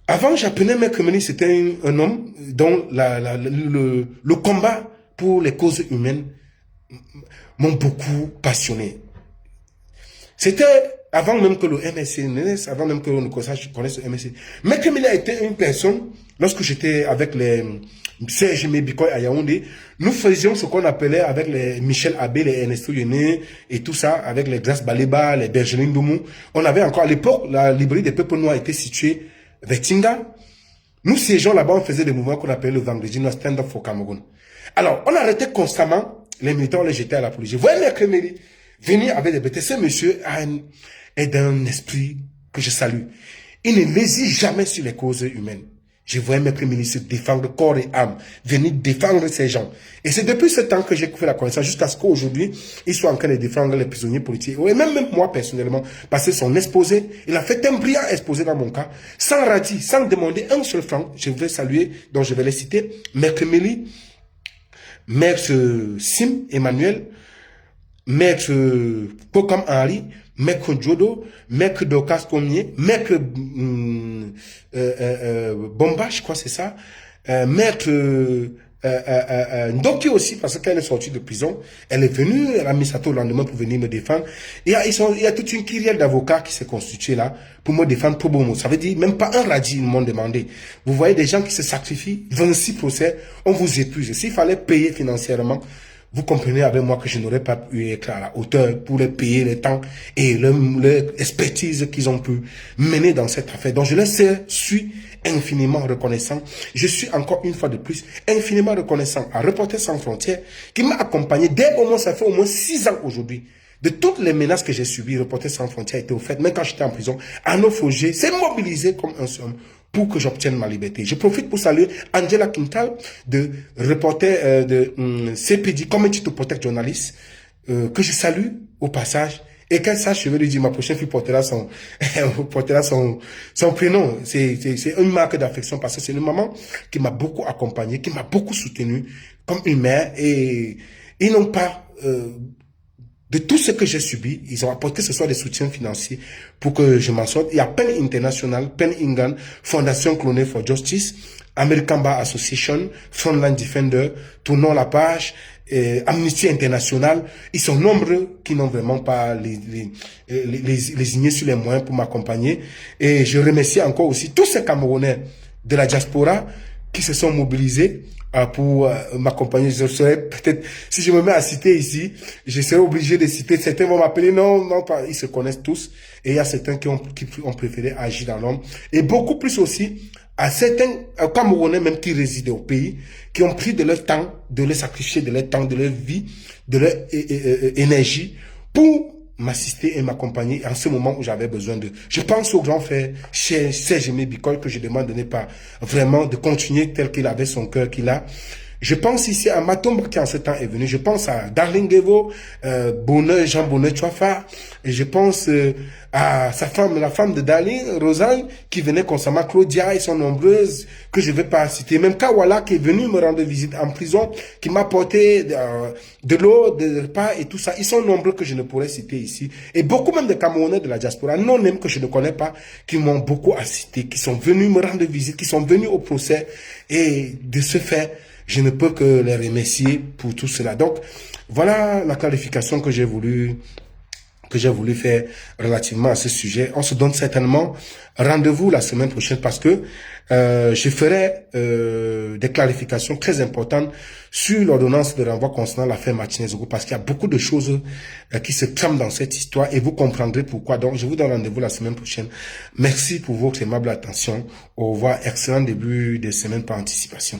A: Avant, j'apprenais Maître Méli, c'était un homme dont le combat pour les causes humaines m'ont beaucoup passionné. C'était avant même que le MSC, avant même que l'on connaisse le MSC. Maître Méli a été une personne, lorsque j'étais avec les CGM Bikoy à Yaoundé, nous faisions ce qu'on appelait avec les Michel Abbé, les Ernesto Yené et tout ça, avec les Grace Baleba, les Bergeline Doumou. On avait encore à l'époque, la librairie des peuples noirs était située vers Tinga. Nous siégeons là-bas, on faisait des mouvements qu'on appelait le vendredi, no stand-up for Cameroun. Alors, on arrêtait constamment les militants, on les jetait à la police. Je voyais Maître Méli venir avec des bêtises. Ce monsieur est d'un esprit que je salue. Il ne lésine jamais sur les causes humaines. Je voyais Maître Méli se défendre corps et âme, venir défendre ces gens. Et c'est depuis ce temps que j'ai fait la connaissance, jusqu'à ce qu'aujourd'hui, il soit en train de défendre les prisonniers politiques. Et même moi, personnellement, parce que son exposé, il a fait un brillant exposé dans mon cas, sans radis, sans demander un seul franc. Je voulais saluer, donc je vais les citer, Maître Méli, Maître Sim Emmanuel, Maître Pokam Henri, Maître Djodo, Maître Dokas Comier, Maître Bomba, je crois c'est ça, Maître Ndoki aussi, parce qu'elle est sortie de prison, elle est venue, elle a mis ça au lendemain pour venir me défendre. Et il y a toute une kyrielle d'avocats qui s'est constituée là pour me défendre pro bono. Ça veut dire, même pas un radis, ils m'ont demandé. Vous voyez des gens qui se sacrifient, 26 procès, on vous épuise. S'il fallait payer financièrement, vous comprenez avec moi que je n'aurais pas pu être à la hauteur pour les payer le temps et l'expertise qu'ils ont pu mener dans cette affaire. Donc je suis infiniment reconnaissant. Je suis encore une fois de plus infiniment reconnaissant à Reporters sans frontières qui m'a accompagné dès au moins, ça fait au moins 6 ans aujourd'hui. De toutes les menaces que j'ai subies, Reporters sans frontières a été au fait, même quand j'étais en prison, Arnaud Fauger s'est mobilisé comme un seul homme pour que j'obtienne ma liberté. Je profite pour saluer Angela Quintal, de reporter de CPD, Committee to Protect Journalists, que je salue au passage. Et qu'elle sache, je vais lui dire, ma prochaine fille portera son prénom. C'est une marque d'affection parce que c'est une maman qui m'a beaucoup accompagné, qui m'a beaucoup soutenu comme une mère. Et ils n'ont pas... de tout ce que j'ai subi, ils ont apporté ce soir des soutiens financiers pour que je m'en sorte. Il y a PEN International, PEN Ingan, Fondation Clonée for Justice, American Bar Association, Frontline Defender, Tournons la page, Amnesty International. Ils sont nombreux qui n'ont vraiment pas les igner sur les moyens pour m'accompagner. Et je remercie encore aussi tous ces Camerounais de la diaspora qui se sont mobilisés pour m'accompagner. Je serais peut-être, si je me mets à citer ici, je serais obligé de citer. Certains vont m'appeler, non, pas. Ils se connaissent tous. Et il y a certains qui ont préféré agir dans l'ombre. Et beaucoup plus aussi à certains Camerounais même qui résidaient au pays, qui ont pris de leur temps, de leur sacrifier, de leur temps, de leur vie, de leur énergie pour m'assister et m'accompagner en ce moment où j'avais besoin de. Je pense au grand frère Serge Bicol que je demande de ne pas vraiment de continuer tel qu'il avait son cœur qu'il a, Je pense ici à Matomba qui en ce temps est venu. Je pense à Darling Gevo, Jean Bonnet Chouafa. Et je pense à sa femme, la femme de Darling, Rosanne, qui venait constamment. Claudia, ils sont nombreuses, que je ne vais pas citer. Même Kawala qui est venu me rendre visite en prison, qui m'a apporté de l'eau, des repas et tout ça. Ils sont nombreux que je ne pourrais citer ici. Et beaucoup même de Camerounais de la diaspora, non même que je ne connais pas, qui m'ont beaucoup assisté, qui sont venus me rendre visite, qui sont venus au procès. Et de ce fait, je ne peux que les remercier pour tout cela. Donc, voilà la clarification que j'ai voulu faire relativement à ce sujet. On se donne certainement rendez-vous la semaine prochaine parce que je ferai des clarifications très importantes sur l'ordonnance de renvoi concernant l'affaire Martinez-Zogo parce qu'il y a beaucoup de choses qui se trament dans cette histoire et vous comprendrez pourquoi. Donc, je vous donne rendez-vous la semaine prochaine. Merci pour votre aimable attention. Au revoir. Excellent début de semaine par anticipation.